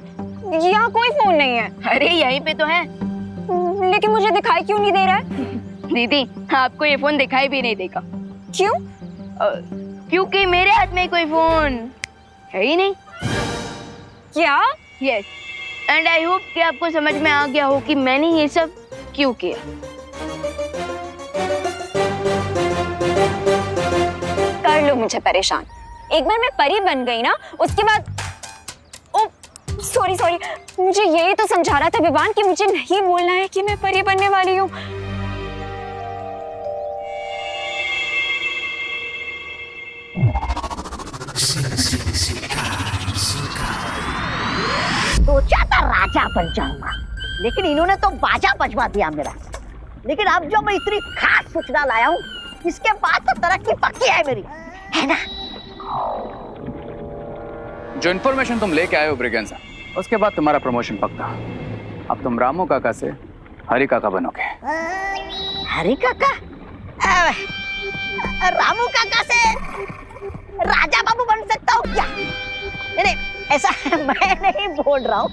यहाँ कोई फोन नहीं है। अरे यहीं पे तो है। लेकिन मुझे दिखाई क्यों नहीं दे रहा है? दीदी, आपको ये फोन दिखाई भी नहीं देगा। क्यों? क्योंकि मेरे हाथ में कोई फोन है ही नहीं। क्या? यस, एंड आई होप कि आपको समझ में आ गया हो कि मैंने ये सब क्यों किया। कर लो मुझे परेशान। एक बार मैं परी बन गई ना, उसके बाद सॉरी मुझे यही तो समझा रहा था विवान कि मुझे नहीं बोलना है कि मैं परी बनने वाली हूँ। सोचा था राजा बन जाऊंगा, लेकिन इन्होंने तो बाजा बजवा दिया मेरा। लेकिन अब जो मैं इतनी खास सूचना लाया हूँ, इसके बाद तो तरक्की पक्की है मेरी, है ना? जो इन्फॉर्मेशन तुम लेके आए हो ब्रिगेंजा, उसके बाद तुम्हारा प्रमोशन पक्का। अब तुम रामू काका से हरी काका बनोगे। हरी काका? रामू काका से राजा बाबू बन सकता हूँ क्या? नहीं, ऐसा मैं नहीं बोल रहा हूँ।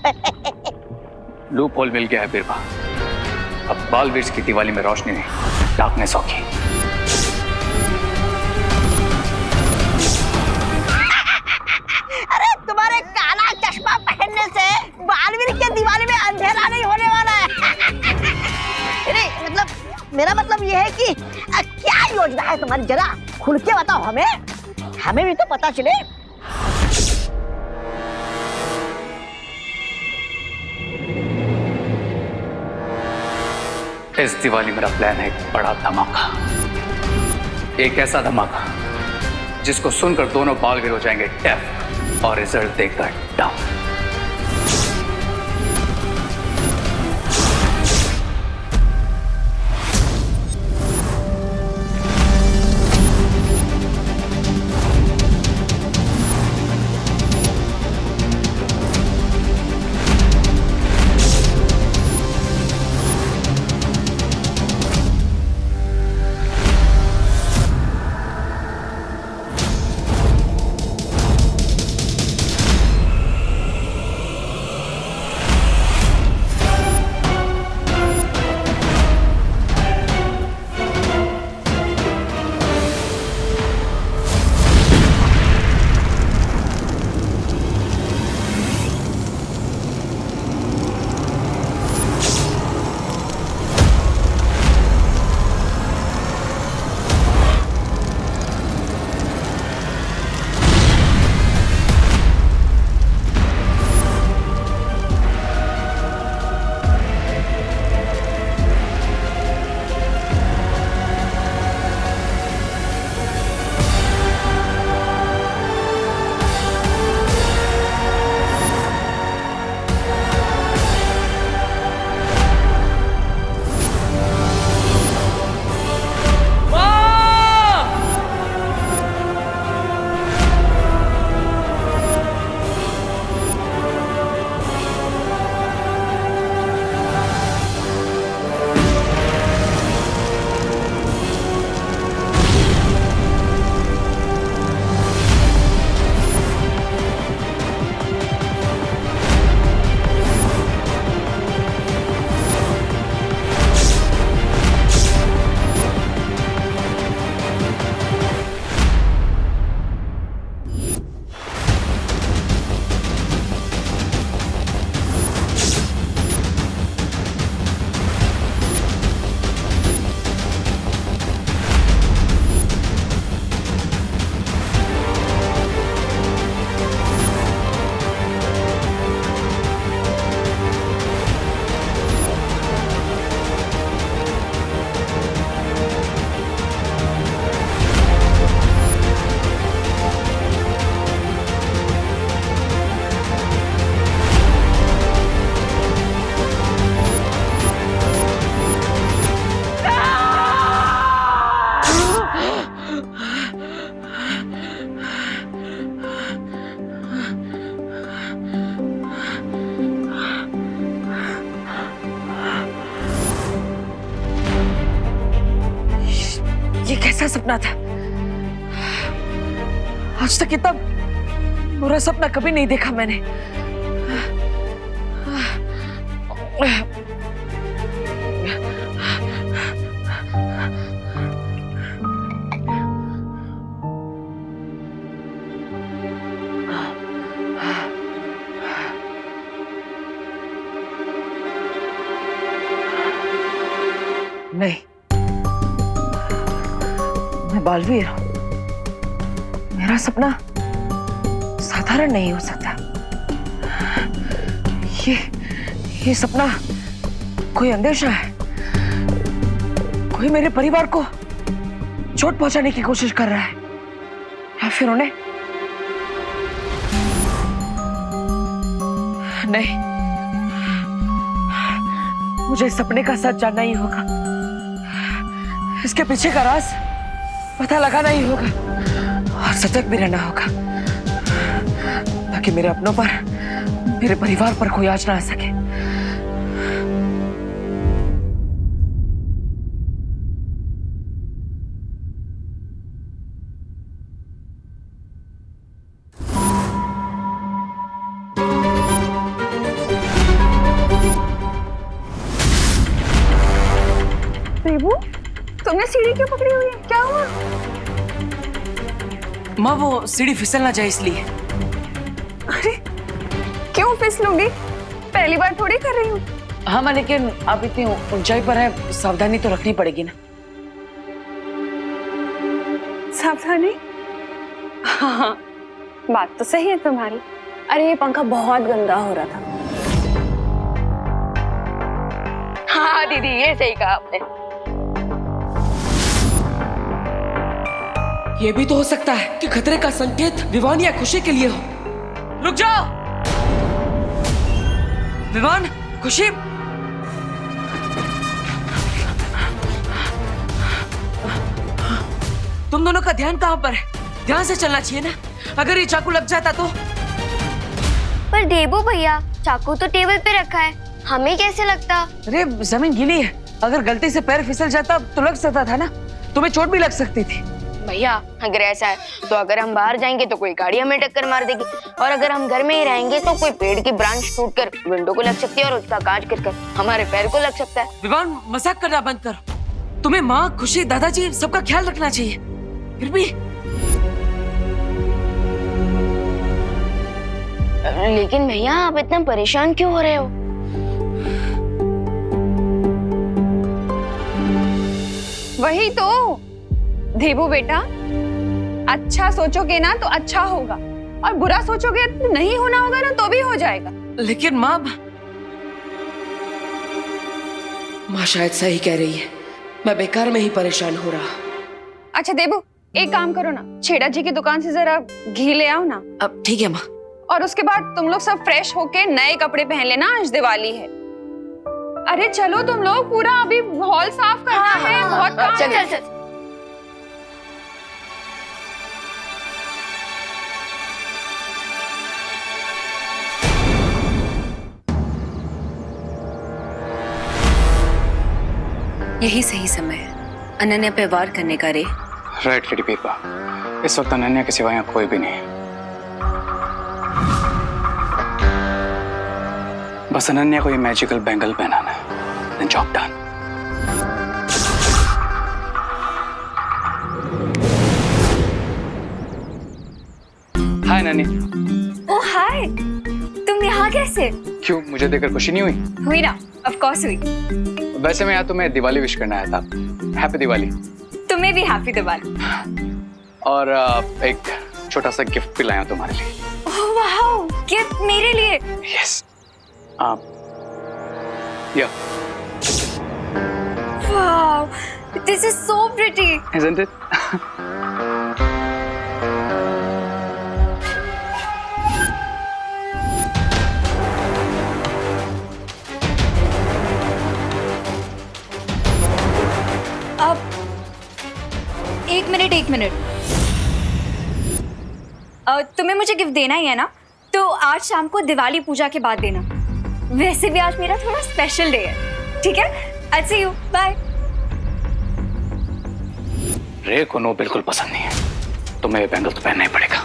लूप होल मिल गया है बिरबा। अब बालवीर की दिवाली में रोशनी नहीं, डार्कनेस होगी। अरे तुम्हारे काला चश्मा पहनने से बालवीर के दिवाली में अंधेरा नहीं होने वाला है। नहीं मतलब मेरा मतलब यह है कि क्या योजना है तुम्हारी, जरा खुल के बताओ हमें भी तो पता चले। इस दिवाली मेरा प्लान है एक बड़ा धमाका, एक ऐसा धमाका जिसको सुनकर दोनों बालवीर हो जाएंगे डेफ और रिजल्ट देखकर डाउन। कैसा सपना था। आज तक इतना बुरा सपना कभी नहीं देखा मैंने। नहीं, मैं बालवीर हूं। मेरा सपना साधारण नहीं हो सकता। ये सपना कोई अंदेशा है। कोई मेरे परिवार को चोट पहुंचाने की कोशिश कर रहा है, या फिर उन्हें नहीं। मुझे इस सपने का सच जानना ही होगा। इसके पीछे का राज पता लगाना ही होगा और सतर्क भी रहना होगा, ताकि मेरे अपनों पर, मेरे परिवार पर कोई आंच ना आ सके। देबू, तुमने सीढ़ी क्यों पकड़ी हुई है? क्या हुआ? माँ, वो सीढ़ी फिसलना चाहिए इसलिए। अरे क्यों फिसलूंगी? पहली बार थोड़ी कर रही हूँ। हाँ माँ, लेकिन आप इतनी ऊंचाई पर है, सावधानी तो रखनी पड़ेगी ना। सावधानी? हाँ, बात तो सही है तुम्हारी। अरे ये पंखा बहुत गंदा हो रहा था। हाँ दीदी, ये सही कहा आपने। ये भी तो हो सकता है कि खतरे का संकेत विवान या खुशी के लिए हो। रुक जाओ विवान, खुशी। तुम दोनों का ध्यान कहाँ पर है? ध्यान से चलना चाहिए ना। अगर ये चाकू लग जाता तो। पर देबू भैया, चाकू तो टेबल पे रखा है, हमें कैसे लगता? अरे जमीन गीली है, अगर गलती से पैर फिसल जाता तो लग सकता था ना। तुम्हें चोट भी लग सकती थी। भैया अगर ऐसा है तो अगर हम बाहर जाएंगे तो कोई गाड़ी हमें टक्कर मार देगी, और अगर हम घर में ही रहेंगे तो कोई पेड़ की ब्रांच टूटकर विंडो को लग सकती है और उसका कांच गिरकर हमारे पैर को लग सकता है। विवान, मजाक करना बंद करो। तुम्हें माँ, खुशी, दादाजी सबका ख्याल रखना चाहिए। फिर भी लेकिन भैया आप इतना परेशान क्यों हो रहे हो? वही तो देबू बेटा, अच्छा सोचोगे ना तो अच्छा होगा, और बुरा सोचोगे तो नहीं होना होगा ना तो भी हो जाएगा। लेकिन माँ शायद सही कह रही है। मैं बेकार में ही परेशान हो रहा। अच्छा देबू, एक काम करो ना, छेड़ा जी की दुकान से जरा घी ले आओ ना। अब ठीक है माँ। और उसके बाद तुम लोग सब फ्रेश होके नए कपड़े पहन लेना, आज दिवाली है। अरे चलो तुम लोग, पूरा अभी हॉल साफ करना है, बहुत काम चल है। चल चल। यही सही समय है अनन्या पे वार करने का रे। राइट लेडी बीरबा, इस वक्त अनन्या के सिवा यहाँ कोई भी नहीं है। बस अनन्या को ये मैजिकल बैंगल पहनाना है, then job done। हाय अनन्या। ओह हाय, तुम यहाँ कैसे? क्यों, मुझे देखकर खुशी नहीं हुई? हुई ना, ऑफ कोर्स हुई। वैसे मैं यहाँ तुम्हें दिवाली विश करने आया था। हैप्पी दिवाली। तुम्हें भी हैप्पी दिवाली। और एक छोटा सा गिफ्ट भी लाया हूं तुम्हारे लिए। ओह वाओ, गिफ्ट मेरे लिए? यस। या। Wow, this is so pretty. Isn't it? अब एक मिनट, तुम्हें मुझे गिफ्ट देना ही है ना, तो आज शाम को दिवाली पूजा के बाद देना। वैसे भी आज मेरा थोड़ा स्पेशल डे है, ठीक है? I'll see you, bye. रे को नो बिल्कुल पसंद नहीं है, तुम्हें ये बैंगल तो पहनना ही पड़ेगा।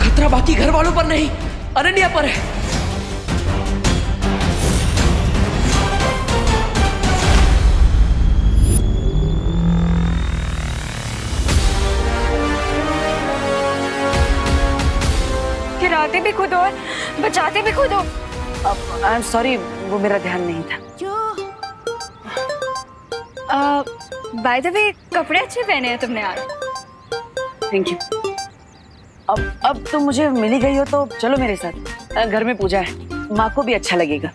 खतरा बाकी घर वालों पर नहीं, अनन्या पर है। गिराते भी खुद और बचाते भी खुद हो। आई एम सॉरी, वो मेरा ध्यान नहीं था। बाय द वे, कपड़े अच्छे पहने हैं तुमने आज। Thank you. अब तुम मुझे मिली गई हो तो चलो मेरे साथ, घर में पूजा है, माँ को भी अच्छा लगेगा।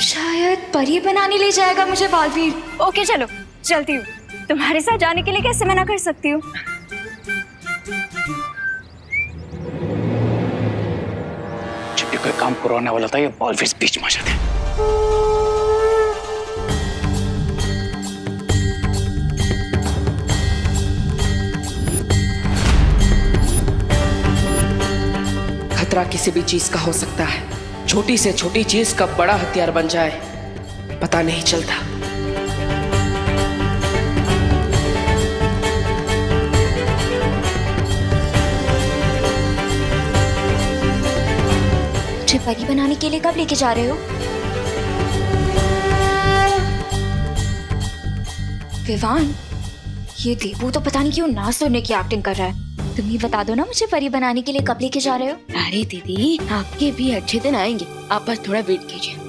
शायद परी बनाने ले जाएगा मुझे बालवीर। ओके चलो, चलती हूँ। तुम्हारे साथ जाने के लिए कैसे मना कर सकती हूँ? जब भी कोई काम करवाने वाला था, ये बालवीर बीच में आ जाते हैं। खतरा किसी भी चीज का हो सकता है, छोटी से छोटी चीज कब बड़ा हथियार बन जाए पता नहीं चलता। मुझे परी बनाने के लिए कब लेके जा रहे हो? विवान, ये देवू तो पता नहीं क्यों ना सुनने की एक्टिंग कर रहा है। तुम ही बता दो ना मुझे परी बनाने के लिए कब लेके जा रहे हो? अरे दीदी, आपके भी अच्छे दिन आएंगे, आप बस थोड़ा वेट कीजिए।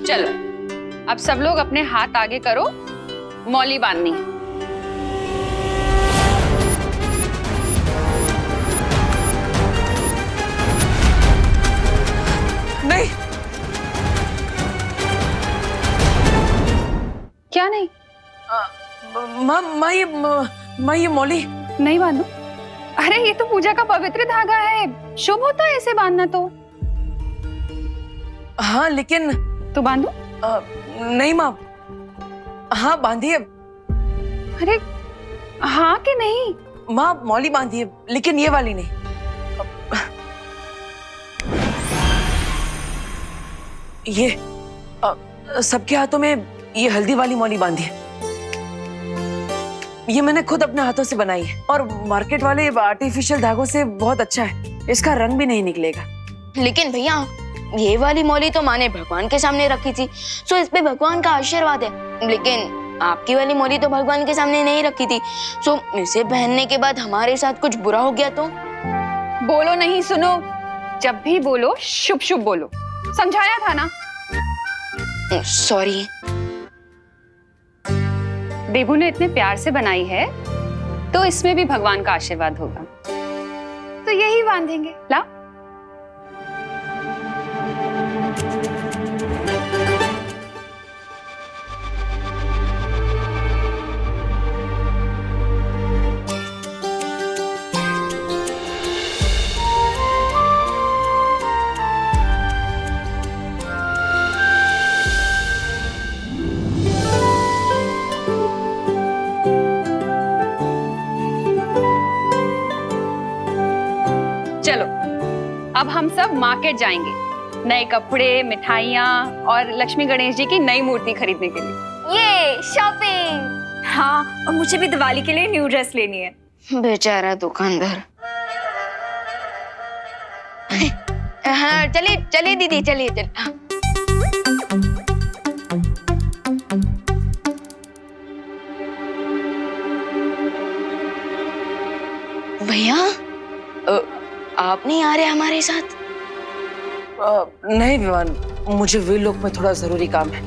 चलो, अब सब लोग अपने हाथ आगे करो, मौली बांधनी है। नहीं, क्या नहीं? माँ ये मौली नहीं बांधो? अरे ये तो पूजा का पवित्र धागा है, शुभ होता है इसे बांधना तो। हाँ लेकिन तो बांधो। नहीं माँ, हाँ बांधिए। अरे हाँ कि नहीं? माँ मौली बांधिए, लेकिन ये वाली नहीं। ये सबके हाथों में ये हल्दी वाली मौली बांधी है। ये मैंने खुद अपने हाथों से बनाई है और मार्केट वाले आर्टिफिशियल धागों से बहुत अच्छा है, इसका रंग भी नहीं निकलेगा। लेकिन भैया, ये वाली मौली तो माँ ने भगवान के सामने रखी थी, सो इस पे भगवान का आशीर्वाद है। लेकिन आपकी वाली मौली तो भगवान के सामने नहीं रखी थी, सो इसे पहनने के बाद हमारे साथ कुछ बुरा हो गया तो? बोलो नहीं, सुनो। जब भी बोलो शुभ शुभ बोलो, समझाया था ना। सॉरी। देवू ने इतने प्यार से बनाई है तो इसमें भी भगवान का आशीर्वाद होगा, तो यही बांधेंगे। ला। चलो, अब हम सब मार्केट जाएंगे, नए कपड़े, मिठाइयाँ और लक्ष्मी गणेश जी की नई मूर्ति खरीदने के लिए। ये शॉपिंग। हाँ, और मुझे भी दिवाली के लिए न्यू ड्रेस लेनी है। बेचारा दुकानदार। हाँ चलिए चलिए दीदी, चलिए चलिए। हाँ। भैया, आप नहीं आ रहे हमारे साथ? नहीं विवान, मुझे वे लोग में थोड़ा जरूरी काम है,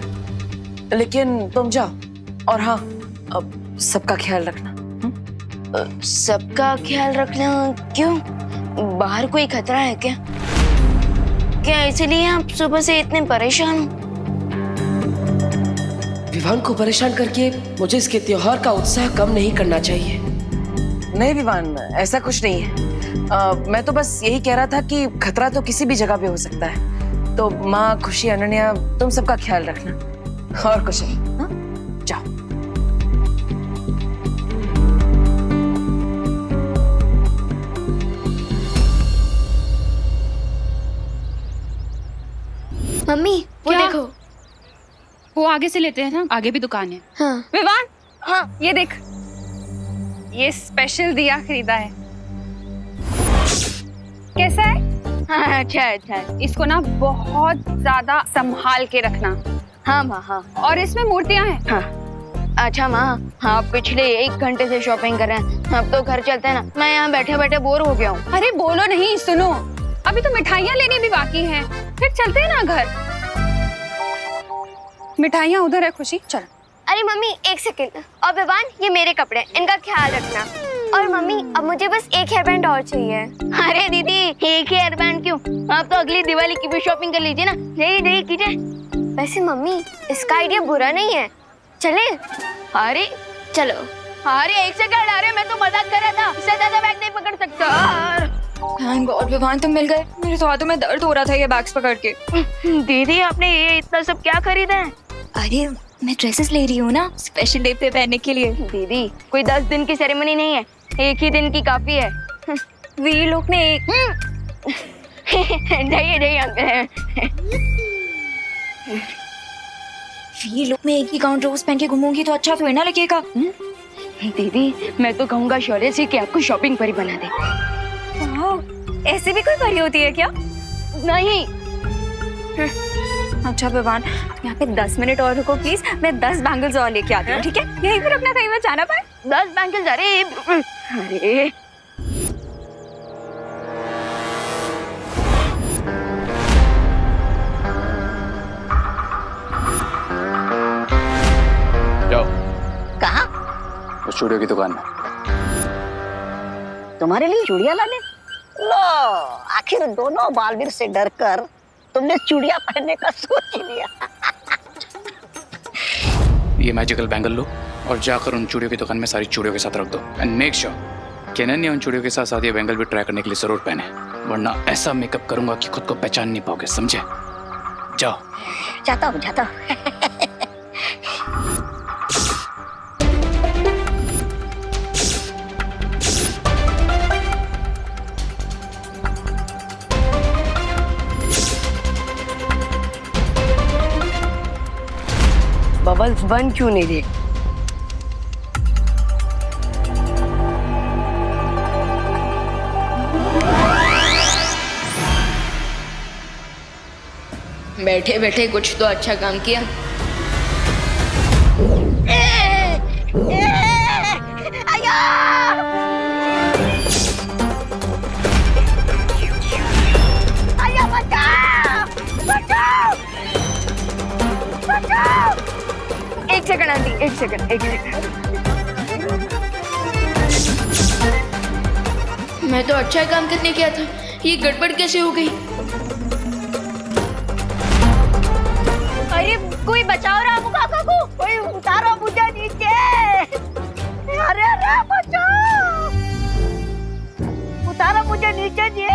लेकिन तुम जाओ। और हाँ, अब सबका ख्याल रखना। सबका ख्याल रखना क्यों? बाहर कोई खतरा है क्या? क्या इसलिए आप सुबह से इतने परेशान हो? विवान को परेशान करके मुझे इसके त्योहार का उत्साह कम नहीं करना चाहिए। नहीं विवान, ऐसा कुछ नहीं है। मैं तो बस यही कह रहा था कि खतरा तो किसी भी जगह पे हो सकता है। तो माँ, खुशी, अनन्या, तुम सबका ख्याल रखना और कुछ नहीं। हाँ? जाओ। मम्मी वो क्या? देखो। वो आगे से लेते हैं ना, आगे भी दुकान है। हाँ विवान, हाँ ये देख, ये स्पेशल दिया खरीदा है। कैसा है? हाँ अच्छा अच्छा। इसको ना बहुत ज्यादा संभाल के रखना। हाँ माँ हाँ। और इसमें मूर्तियां हैं। हाँ अच्छा माँ, हाँ पिछले 1 घंटे से शॉपिंग कर रहे हैं, अब तो घर चलते हैं ना, मैं यहाँ बैठे बैठे बोर हो गया हूँ। अरे बोलो नहीं, सुनो, अभी तो मिठाइयाँ लेने भी बाकी हैं, फिर चलते हैं ना घर। मिठाइयाँ उधर है खुशी, चल। अरे मम्मी 1 सेकंड। और विवान, ये मेरे कपड़े, इनका ख्याल रखना। और मम्मी अब मुझे बस 1 हेयर बैंड और चाहिए। अरे दीदी 1 हेयर बैंड क्यों, आप तो अगली दिवाली की भी शॉपिंग कर लीजिए ना। नहीं कीजिए। वैसे मम्मी इसका आइडिया बुरा नहीं है, चले? अरे चलो। अरे 1 सेकंड, अरे मैं तो मजाक कर रहा था, इससे ज्यादा बैग नहीं पकड़ सकता। थैंक गॉड विवान तुम मिल गए, मेरे तो हाथों में दर्द हो रहा था ये बैग्स पकड़ के। दीदी आपने ये इतना सब क्या खरीदा है? अरे मैं ड्रेसेस ले रही हूँ ना, स्पेशल डे पे पहनने के लिए। दीदी कोई 10 दिन की सेरेमनी नहीं है, 1 ही दिन की काफी है। वीर लोग ने एक जाइए अंकल। वीर लोग में एक ही गाउन रोज पहन के घूमूंगी तो अच्छा थोड़ी ना लगेगा। दीदी मैं तो कहूँगा शौर्य से कि आपको शॉपिंग परी बना दे। ऐसे भी कोई परी होती है क्या? नहीं। अच्छा विवान यहाँ पे 10 मिनट और रुको प्लीज, मैं 10 बैंगल्स और लेके आती हूँ, ठीक है? यहीं पर अपना कहीं मत जाना पाए। 10 बैंगल्स? अरे जाओ कहाँ? उस चूड़ियों की दुकान में। तुम्हारे लिए चूड़ियां लाने? लो, आखिर दोनों बालवीर से डरकर तुमने चूड़ियां पहनने का सोच ही लिया। ये मैजिकल बैंगल लो और जाकर उन चूड़ियों की दुकान में सारी चूड़ियों के साथ रख दो एंड मेक श्योर कि अनन्या उन चूड़ियों के साथ साथ ये बैंगल भी ट्राई करने के लिए जरूर पहने, वरना ऐसा मेकअप करूंगा कि खुद को पहचान नहीं पाओगे, समझे? जाओ। जाता हूँ। बबल्स बन क्यों नहीं रहे? बैठे बैठे कुछ तो अच्छा काम किया। एक सेकंड आंटी, एक सेकंड। मैं तो अच्छा काम करने गया था, ये गड़बड़ कैसे हो गई? अरे कोई बचाओ रामू काका को, कोई उतारो मुझे नीचे। अरे बचाओ, उतारो मुझे नीचे जी।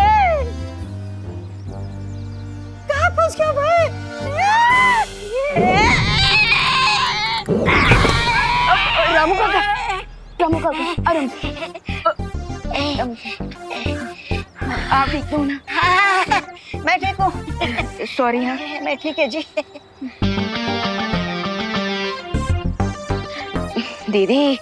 कहाँ फंस गया भाई? रामू काका, अरे आप ठीक हो ना? हाँ, मैं ठीक हूँ। सॉरी। हाँ मैं ठीक है जी। दीदी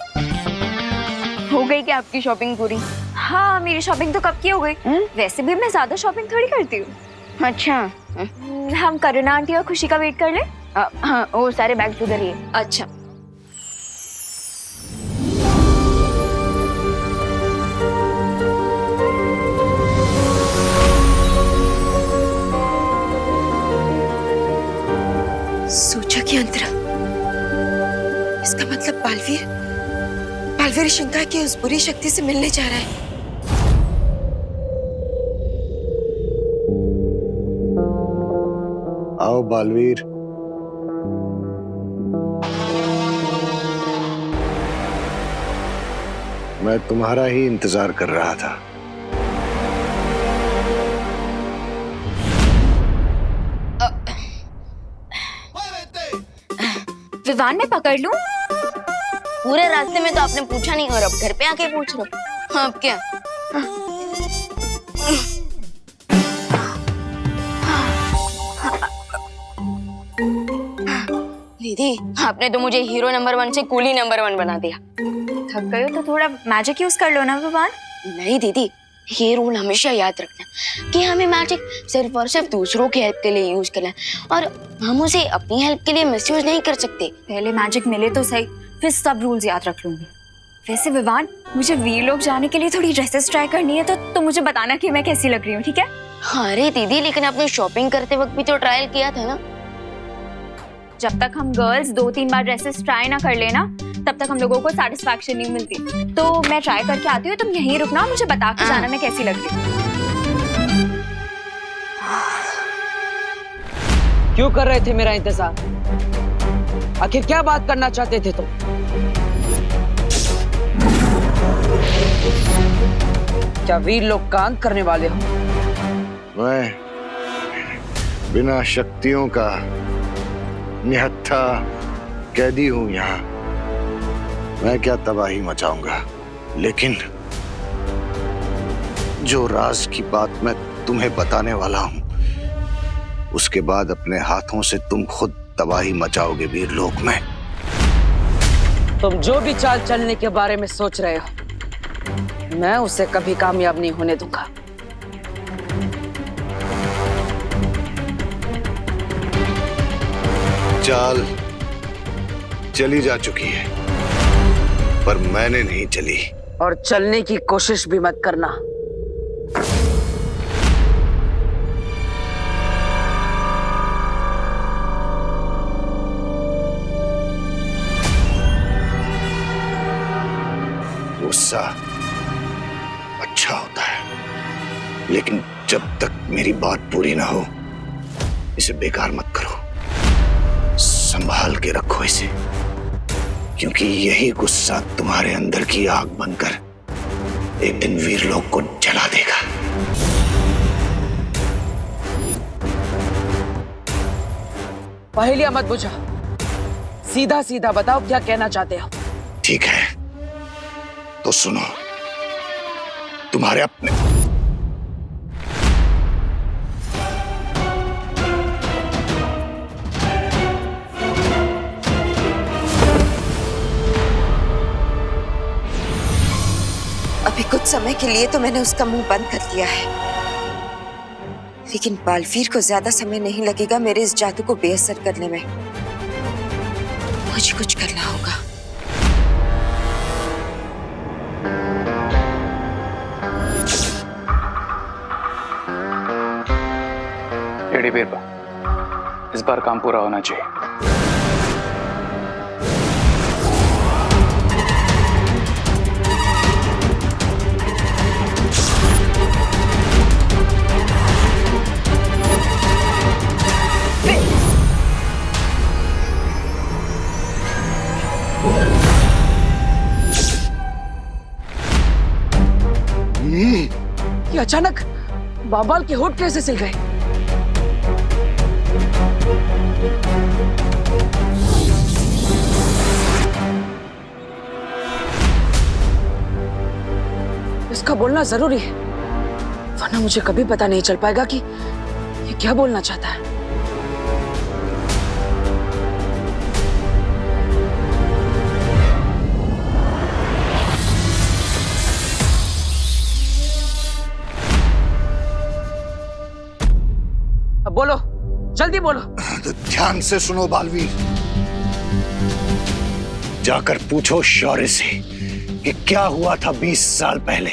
हो गई क्या आपकी शॉपिंग पूरी? हाँ मेरी शॉपिंग तो कब की हो गई। वैसे भी मैं ज्यादा शॉपिंग थोड़ी करती हूँ। अच्छा हम करुणा आंटी और खुशी का वेट कर ले। हाँ वो सारे बैग्स उधर ही है। अच्छा सोचा कि अंतरा, इसका मतलब बालवीर शंका की उस बुरी शक्ति से मिलने जा रहा है। आओ बालवीर। मैं तुम्हारा ही इंतजार कर रहा था। विवान मैं पकड़ लूं? पूरे रास्ते में तो आपने पूछा नहीं और अब घर पे आके पूछ रहे हो। अब क्या? दीदी, आपने तो मुझे हीरो नंबर 1 से कूली नंबर 1 बना दिया। थक गए हो तो थोड़ा मैजिक यूज कर लो ना विवान। नहीं दीदी, ये रूल हमेशा याद रखना कि हमें मैजिक सिर्फ और सिर्फ दूसरों की हेल्प के लिए यूज करना है और हम उसे अपनी हेल्प के लिए मिसयूज नहीं कर सकते। पहले मैजिक मिले तो सही, फिर सब रूल्स याद रख लूंगी। वैसे विवान, मुझे वीर लोग जाने के लिए थोड़ी ड्रेसेस ट्राई करनी है तो मुझे बताना कि मैं कैसी लग रही हूँ, ठीक है? अरे दीदी, लेकिन आपने शॉपिंग करते वक्त भी तो ट्रायल किया था ना। जब तक हम गर्ल्स 2-3 बार ड्रेसेस ट्राई ना कर लेना, तब तक हम लोगों को सेटिस्फैक्शन नहीं मिलती। तो मैं ट्राई करके आती हूँ, तुम यहीं रुकना और मुझे बता के जाना मैं कैसी लग रही हूँ। क्यों कर रहे थे मेरा इंतजार? आखिर क्या बात करना चाहते थे तुम? क्या वीर लोग का अंत करने वाले हो? मैं बिना शक्तियों का निहत्था कैदी हूं यहाँ। मैं क्या तबाही मचाऊंगा, लेकिन जो राज की बात मैं तुम्हें बताने वाला हूं, उसके बाद अपने हाथों से तुम खुद तबाही मचाओगे वीर लोक में। तुम जो भी चाल चलने के बारे में सोच रहे हो, मैं उसे कभी कामयाब नहीं होने दूंगा। चाल चली जा चुकी है, पर मैंने नहीं चली। और चलने की कोशिश भी मत करना। गुस्सा अच्छा होता है, लेकिन जब तक मेरी बात पूरी ना हो, इसे बेकार मत करो। संभाल के रखो इसे, क्योंकि यही गुस्सा तुम्हारे अंदर की आग बनकर एक दिन वीर लोक को जला देगा। पहेलियां मत बुझा, सीधा सीधा बताओ क्या कहना चाहते हो। ठीक है, तो सुनो। तुम्हारे अपने अभी कुछ समय के लिए तो मैंने उसका मुंह बंद कर दिया है, लेकिन बालवीर को ज्यादा समय नहीं लगेगा मेरे इस जादू को बेअसर करने में। मुझे कुछ करना होगा। एडी बीरबा, इस बार काम पूरा होना चाहिए। ये अचानक बाबाल के होठ कैसे सिल गए? इसका बोलना जरूरी है, वरना मुझे कभी पता नहीं चल पाएगा कि ये क्या बोलना चाहता है। अब बोलो, जल्दी बोलो। तो ध्यान से सुनो बालवीर, जाकर पूछो शौर्य से कि क्या हुआ था 20 साल पहले।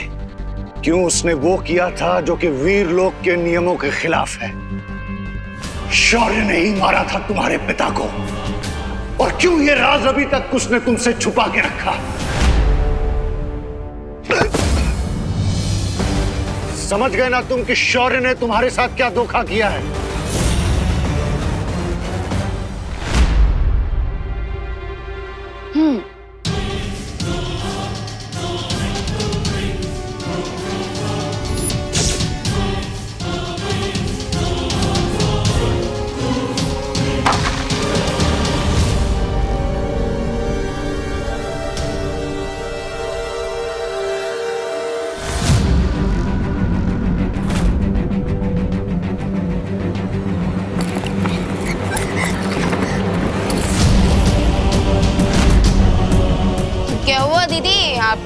क्यों उसने वो किया था जो कि वीर लोक के नियमों के खिलाफ है। शौर्य ने ही मारा था तुम्हारे पिता को, और क्यों ये राज अभी तक उसने तुमसे छुपा के रखा। समझ गए ना तुम कि शौर्य ने तुम्हारे साथ क्या धोखा किया है।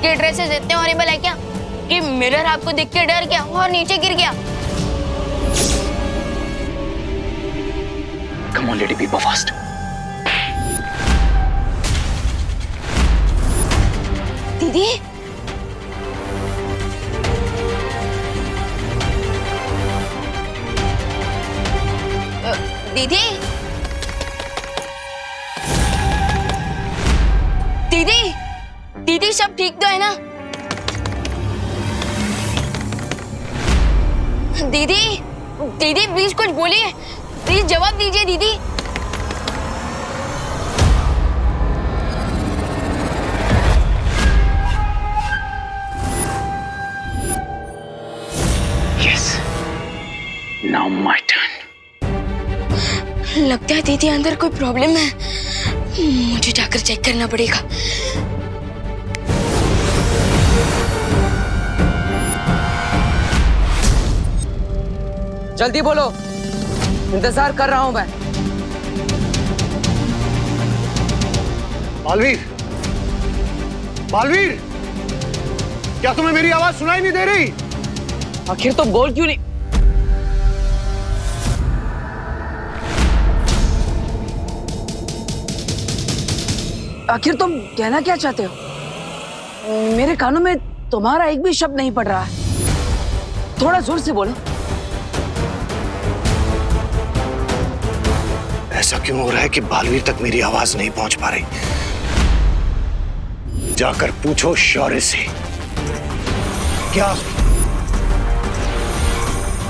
आपके ड्रेसेस इतने हॉरिबल है क्या कि मिरर आपको देख के डर गया और नीचे गिर गया? Come on lady, be fast. दीदी, दीदी, दीदी, दीदी सब ठीक तो है ना? दीदी, दीदी प्लीज कुछ बोलिए, प्लीज जवाब दीजिए दीदी। Yes, now my turn. लगता है दीदी अंदर कोई प्रॉब्लम है, मुझे जाकर चेक करना पड़ेगा। जल्दी बोलो, इंतजार कर रहा हूं मैं। बालवीर, बालवीर, क्या तुम्हें मेरी आवाज सुनाई नहीं दे रही? आखिर तो बोल क्यों नहीं? आखिर तुम कहना क्या चाहते हो? मेरे कानों में तुम्हारा एक भी शब्द नहीं पड़ रहा है। थोड़ा जोर से बोलो। ऐसा क्यों हो रहा है कि बालवीर तक मेरी आवाज नहीं पहुंच पा रही? जाकर पूछो शौर्य से। क्या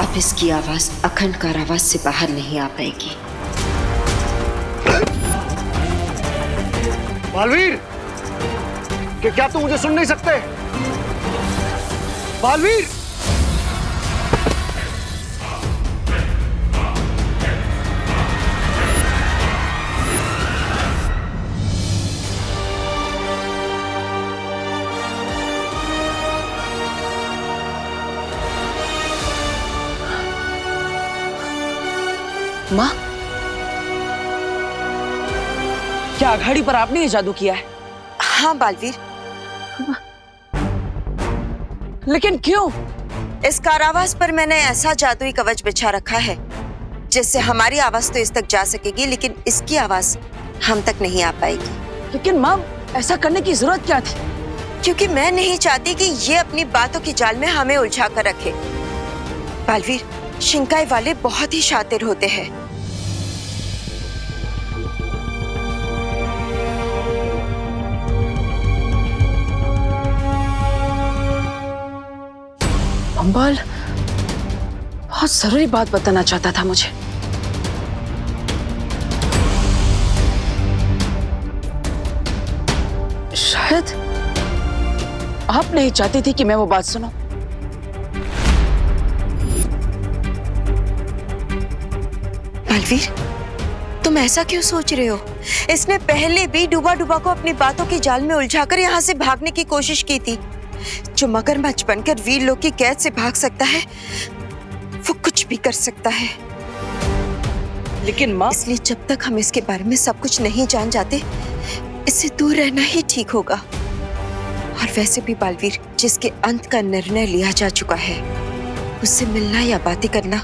अब इसकी आवाज अखंड कारावास से बाहर नहीं आ पाएगी। बालवीर, क्या तुम मुझे सुन नहीं सकते? बालवीर, माँ, क्या अघाड़ी पर आपने ये जादू किया है? हाँ बालवीर, लेकिन क्यों? इस कारावास पर मैंने ऐसा जादुई कवच बिछा रखा है जिससे हमारी आवाज तो इस तक जा सकेगी, लेकिन इसकी आवाज हम तक नहीं आ पाएगी। लेकिन माँ, ऐसा करने की जरूरत क्या थी? क्योंकि मैं नहीं चाहती कि ये अपनी बातों की जाल में हमें उलझा कर रखे। बालवीर, शिंकाई वाले बहुत ही शातिर होते हैं। अंबाल बहुत जरूरी बात बताना चाहता था मुझे। शायद आप नहीं चाहती थी कि मैं वो बात सुनूं। बालवीर, तुम ऐसा क्यों सोच रहे हो? इसने पहले भी डूबा डूबा को अपनी बातों की जाल में उलझाकर यहाँ से भागने की कोशिश की थी। जो मगरमच्छ बनकर वीर लोग की कैद से भाग सकता है, वो कुछ भी कर सकता है। लेकिन माँ, इसलिए जब तक हम इसके बारे में सब कुछ नहीं जान जाते, इससे दूर रहना ही ठीक होगा। और वैसे भी बालवीर, जिसके अंत का निर्णय लिया जा चुका है, उससे मिलना या बातें करना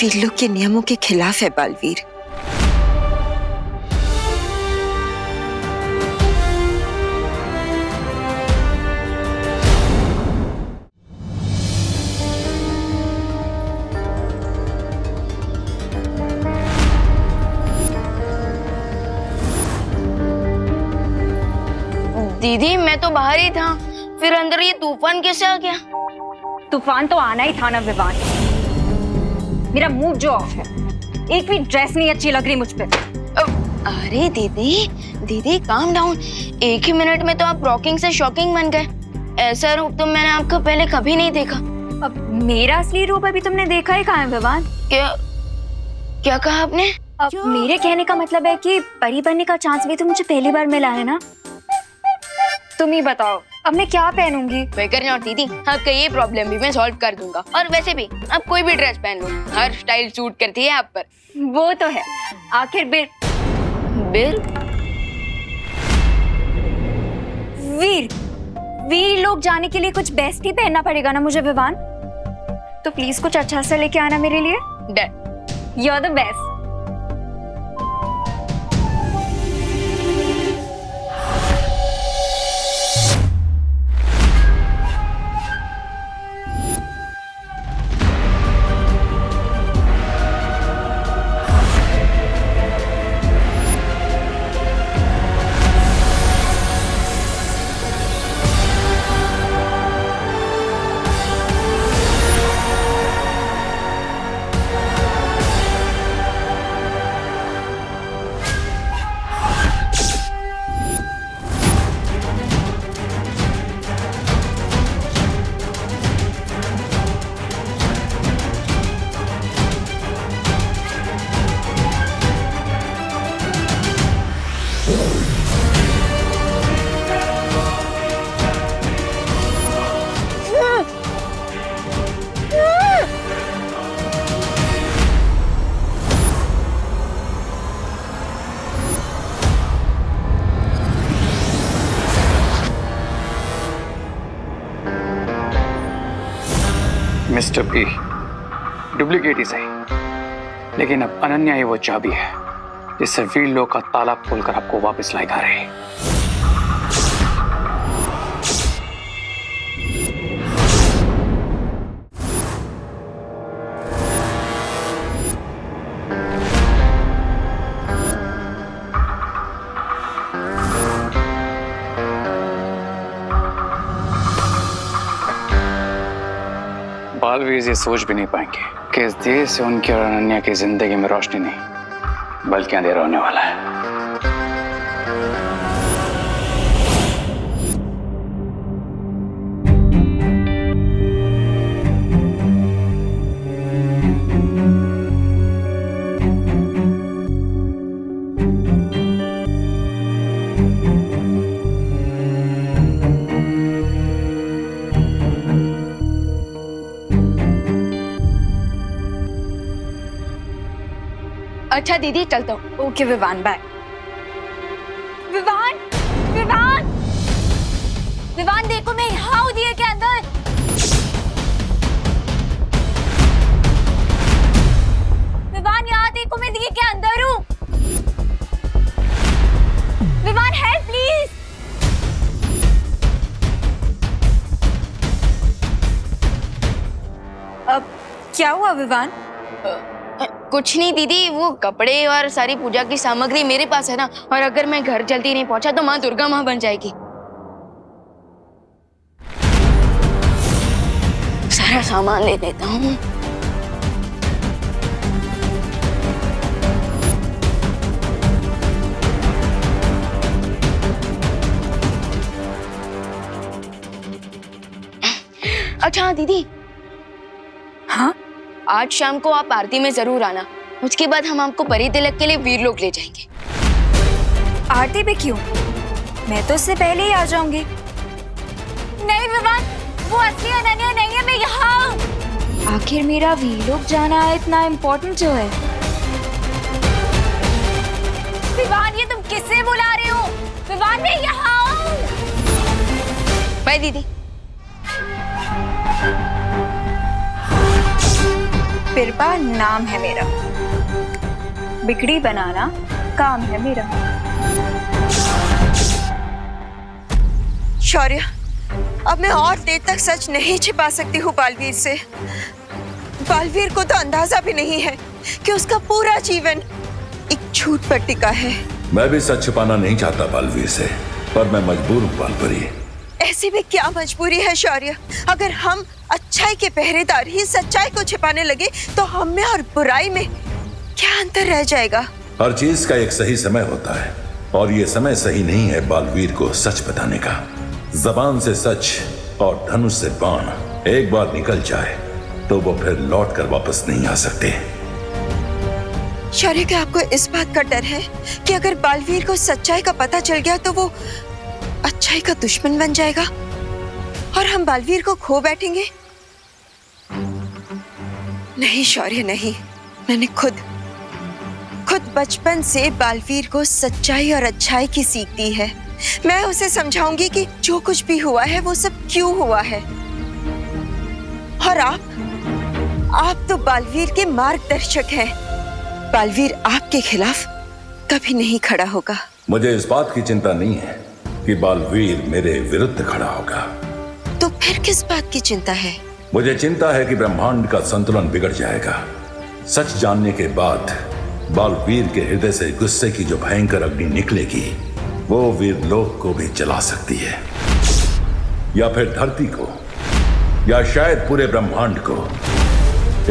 वीर लोग के नियमों के खिलाफ है। बालवीर, दीदी मैं तो बाहर ही था, फिर अंदर ये तूफान कैसे आ गया? तूफान तो आना ही था ना विवान। मेरा मूड जो ऑफ है, एक भी ड्रेस नहीं अच्छी लग रही मुझ पे। अरे दीदी, दीदी काम डाउन। एक ही मिनट में तो आप रॉकिंग से शॉकिंग बन गए। ऐसा रूप तो मैंने आपका पहले कभी नहीं देखा। अब मेरा असली रूप अभी तुमने देखा ही कहाँ है विवान? क्या कहा आपने? अब मेरे कहने का मतलब है कि परी बनने का चांस भी तो मुझे पहली बार मिला है ना। तुम ही बताओ, अब मैं क्या पहनूंगी? बेकर नॉट दीदी, आपका ये प्रॉब्लम भी मैं सॉल्व कर दूंगा। और वैसे भी आप कोई भी ड्रेस पहन लो, हर स्टाइल सूट करती है आप पर। वो तो है, आखिर बिल वीर, वीर लोग जाने के लिए कुछ बेस्ट ही पहनना पड़ेगा ना मुझे विवान। तो प्लीज कुछ अच्छा सा लेके आना मेरे लिए। Done. You are the best. Mister B, duplicate ही सही, लेकिन अब अनन्या ही वो चाबी है जिससे वीर लोग का ताला खोलकर आपको वापस लाएगा रहे। बालवीर ये सोच भी नहीं पाएंगे कि इस देर से उनकी और अनन्या की जिंदगी में रोशनी नहीं बल्कि अंधेरा होने वाला है। अच्छा दीदी चलता हूँ। Okay Vivan, bye. विवान, विवान, विवान देखो मैं यहाँ हूँ दिए के अंदर। विवान यहाँ देखो मैं दिए के अंदर हूँ। Vivaan help please. अब क्या हुआ विवान? कुछ नहीं दीदी, वो कपड़े और सारी पूजा की सामग्री मेरे पास है ना, और अगर मैं घर जल्दी नहीं पहुंचा तो माँ दुर्गा माँ बन जाएगी। सारा सामान ले लेता हूँ। अच्छा दीदी, हाँ आज शाम को आप आरती में जरूर आना। उसके बाद हम आपको परी तिलक के लिए वीर लोग ले जाएंगे। आरती पे क्यों? मैं तो उससे पहले ही आ जाऊंगी। नहीं विवान, वो असली अनन्या नहीं है, मैं यहाँ हूँ। आखिर मेरा वीर लोग जाना इतना इम्पोर्टेंट जो है। विवान ये तुम किससे बुला रहे हो? विवान मैं यहाँ हूँ। बाय दीदी। बिरबा नाम है मेरा, बिगड़ी बनाना काम है मेरा। शौर्य, अब मैं और देर तक सच नहीं छिपा सकती हूँ बालवीर से। बालवीर को तो अंदाजा भी नहीं है कि उसका पूरा जीवन एक झूठ पर टिका है। मैं भी सच छिपाना नहीं चाहता बालवीर से, पर मैं मजबूर हूँ बालपरी। ऐसी में क्या मजबूरी है शौर्य? अगर हम अच्छाई के पहरेदार ही सच्चाई को छिपाने लगे तो हम में और बुराई में क्या अंतर रह जाएगा? हर चीज का एक सही समय होता है, और ये समय सही नहीं है बालवीर को सच बताने का। जबान से सच और धनुष से बाण एक बार निकल जाए तो वो फिर लौट कर वापस नहीं आ सकते। शौर्य, क्या आपको इस बात का डर है कि अगर बालवीर को सच्चाई का पता चल गया तो वो अच्छाई का दुश्मन बन जाएगा और हम बालवीर को खो बैठेंगे? नहीं शौर्य, नहीं। मैंने खुद बचपन से बालवीर को सच्चाई और अच्छाई की सीख दी है। मैं उसे समझाऊंगी कि जो कुछ भी हुआ है वो सब क्यों हुआ है। और आप तो बालवीर के मार्गदर्शक हैं। बालवीर आपके खिलाफ कभी नहीं खड़ा होगा। मुझे इस बात की चिंता नहीं है कि बालवीर मेरे विरुद्ध खड़ा होगा। तो फिर किस बात की चिंता है? मुझे चिंता है कि ब्रह्मांड का संतुलन बिगड़ जाएगा। सच जानने के बाद बालवीर के हृदय से गुस्से की जो भयंकर अग्नि निकलेगी वो वीरलोक को भी जला सकती है, या फिर धरती को, या शायद पूरे ब्रह्मांड को।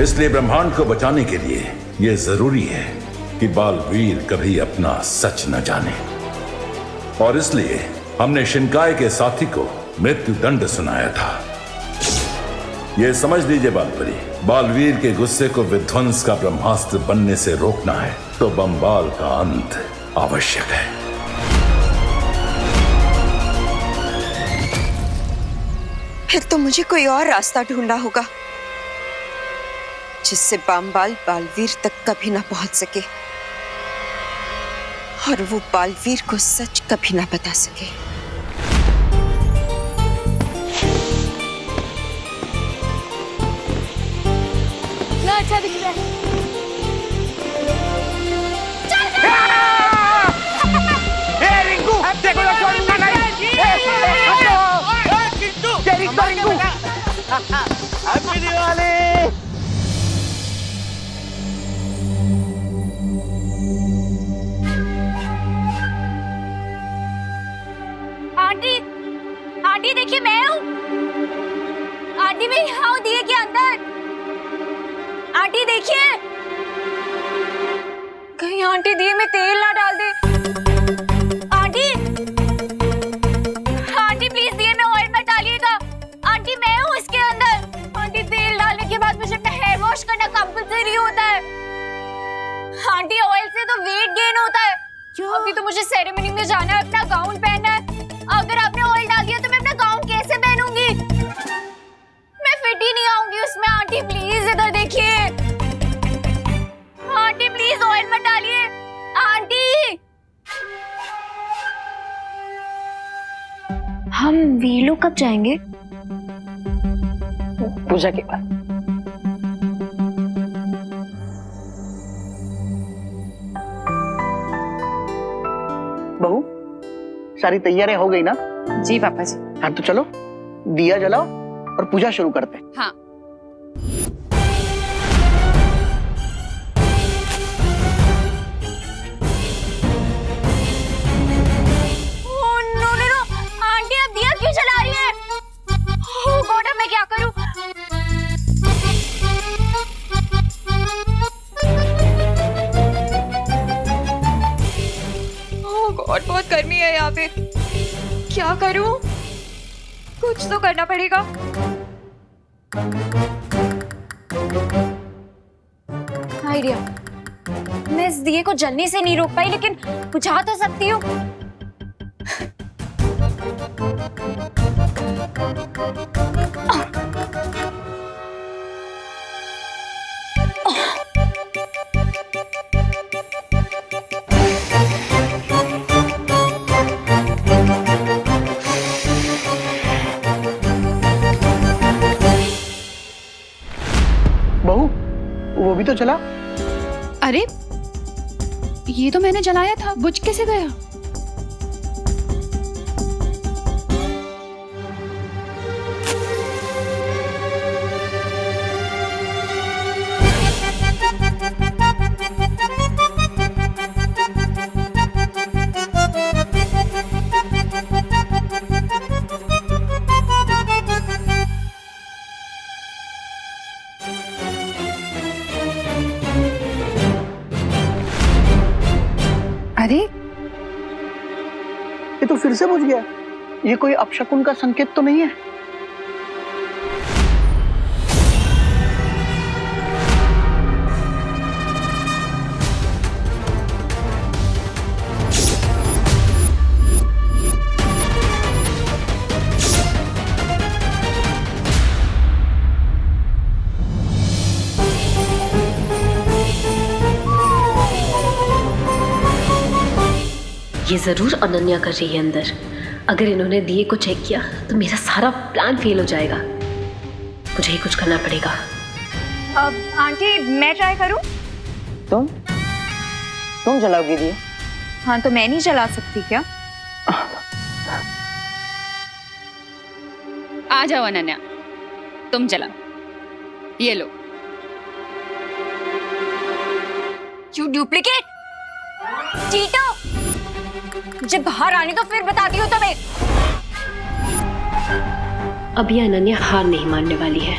इसलिए ब्रह्मांड को बचाने के लिए यह जरूरी है कि बालवीर कभी अपना सच न जाने। और इसलिए हमने शिनकाय के साथी को मृत्यु दंड सुनाया था। यह समझ लीजिए बालपरी, बालवीर के गुस्से को विध्वंस का ब्रह्मास्त्र बनने से रोकना है तो बंबाल का अंत आवश्यक है। फिर तो मुझे कोई और रास्ता ढूंढना होगा जिससे बंबाल बालवीर तक कभी ना पहुंच सके और वो बालवीर को सच कभी ना बता सके। ना अच्छा दिख रहा है। हैप्पी दिवाली। आंटी, आंटी देखिए मैं हूँ। आंटी मैं यहाँ हूँ दिए के अंदर। आंटी देखिए, कहीं आंटी दिए में तेल ना डाल दे। आंटी, आंटी प्लीज दिए में ऑयल मत डालिएगा। आंटी मैं हूँ इसके अंदर। आंटी तेल डालने के बाद मुझे अपना हेयर वॉश करना कंपल्सरी होता है। आंटी ऑयल से तो वेट गेन होता है। अभी तो मुझे सेरेमनी में जाना है, अपना गाउन पहनना है। अगर आपने ऑयल डाल दिया तो मैं अपना गाउन कैसे पहनूंगी? मैं फिट ही नहीं आऊंगी उसमें। आंटी प्लीज इधर देखिए। आंटी प्लीज ऑयल मत डालिए। आंटी, हम वीलो कब जाएंगे? पूजा के बाद। बहू, सारी तैयारियां हो गई ना? जी पापा जी। हाँ तो चलो दिया जलाओ और पूजा शुरू करते हैं। हाँ। नो नो नो, आंटी आप दिया क्यों जला रही हैं? ओह गॉड, अब मैं क्या करूं? ओह गॉड, बहुत गर्मी है यहाँ पे। क्या करूं? कुछ तो करना पड़ेगा। आइडिया, मैं इस दिए को जलने से नहीं रोक पाई, लेकिन बुझा तो सकती हूँ। बहू, वो भी तो चला। अरे ये तो मैंने जलाया था, बुझ कैसे गया? अरे ये तो फिर से बुझ गया। ये कोई अपशकुन का संकेत तो नहीं है? ये जरूर अनन्या कर रही है अंदर। अगर इन्होंने दिए को चेक किया तो मेरा सारा प्लान फेल हो जाएगा। मुझे ही कुछ करना पड़ेगा। आंटी मैं ट्राई करूं? तुम जलाओगी दिए? हाँ तो मैं नहीं जला सकती क्या? आ जाओ अनन्या, तुम जलाओ। ये लो। You duplicate चीटो! जब बाहर आने तो फिर बताती हूँ तुम्हें। अब ये अनन्या हार नहीं मानने वाली है।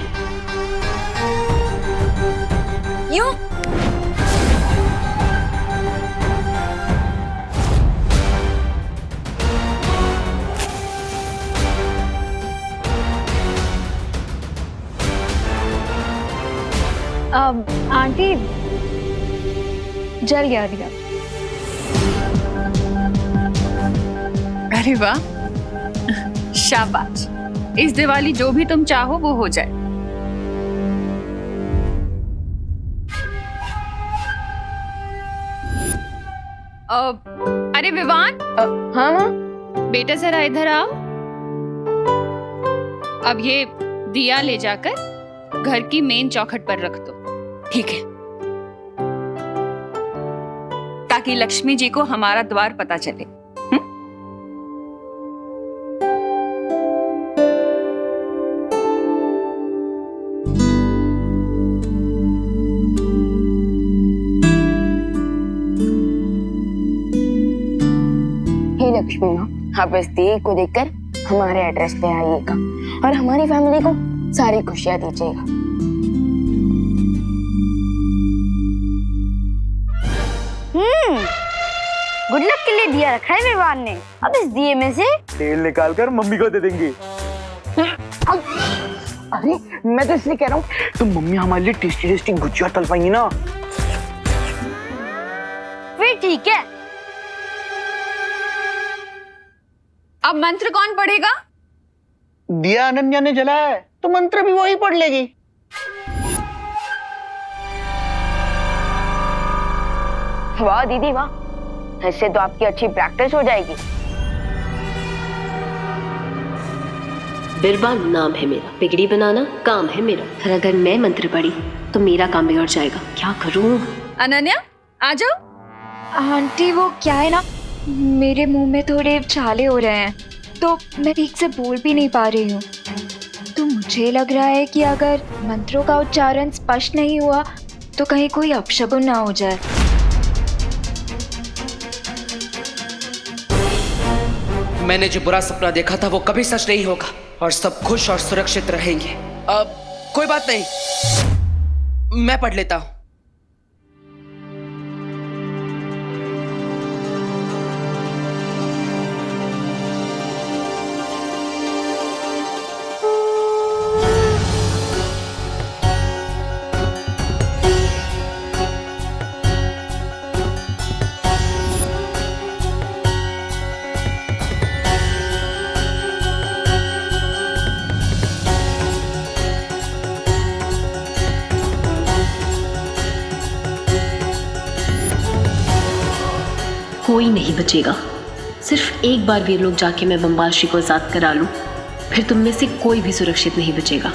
यू आंटी जल गया दिया। अरे वाह, शाबाश। इस दिवाली जो भी तुम चाहो वो हो जाए। अरे विवान, हाँ माँ। बेटा जरा इधर आओ। अब ये दिया ले जाकर घर की मेन चौखट पर रख दो। ठीक है, ताकि लक्ष्मी जी को हमारा द्वार पता चले। हे लक्ष्मी माँ, आप इस दिए को देखकर हमारे एड्रेस पे आइएगा और हमारी फैमिली को सारी खुशियां दीजिएगा। गुड लक के लिए दिया रखा है विवान ने। अब इस दिए में से तेल निकाल कर मम्मी को दे देंगे। अरे मैं तो इसलिए कह रहा हूँ, तो मम्मी हमारे लिए टेस्टी टेस्टी गुजिया तल पाएंगी ना। फिर ठीक है। अब मंत्र कौन पढ़ेगा? दिया अनन्या ने जलाया है तो मंत्र भी वही पढ़ लेगी। वाह दीदी वाह, इससे तो आपकी अच्छी प्रैक्टिस हो जाएगी। बिरबा नाम है मेरा, बिगड़ी बनाना काम है मेरा। और अगर मैं मंत्र पढ़ी तो मेरा काम बिगड़ जाएगा। क्या करूं? अनन्या आ जाओ। आंटी वो क्या है ना, मेरे मुंह में थोड़े छाले हो रहे हैं तो मैं ठीक से बोल भी नहीं पा रही हूँ। तो मुझे लग रहा है कि अगर मंत्रों का उच्चारण स्पष्ट नहीं हुआ तो कहीं कोई अपशगुन ना हो जाए। मैंने जो बुरा सपना देखा था वो कभी सच नहीं होगा और सब खुश और सुरक्षित रहेंगे। अब कोई बात नहीं, मैं पढ़ लेता हूं। कोई नहीं बचेगा। सिर्फ एक बार वीर लोग जाके मैं बम्बाल श्री को आजाद करा लूं, फिर तुम में से कोई भी सुरक्षित नहीं बचेगा।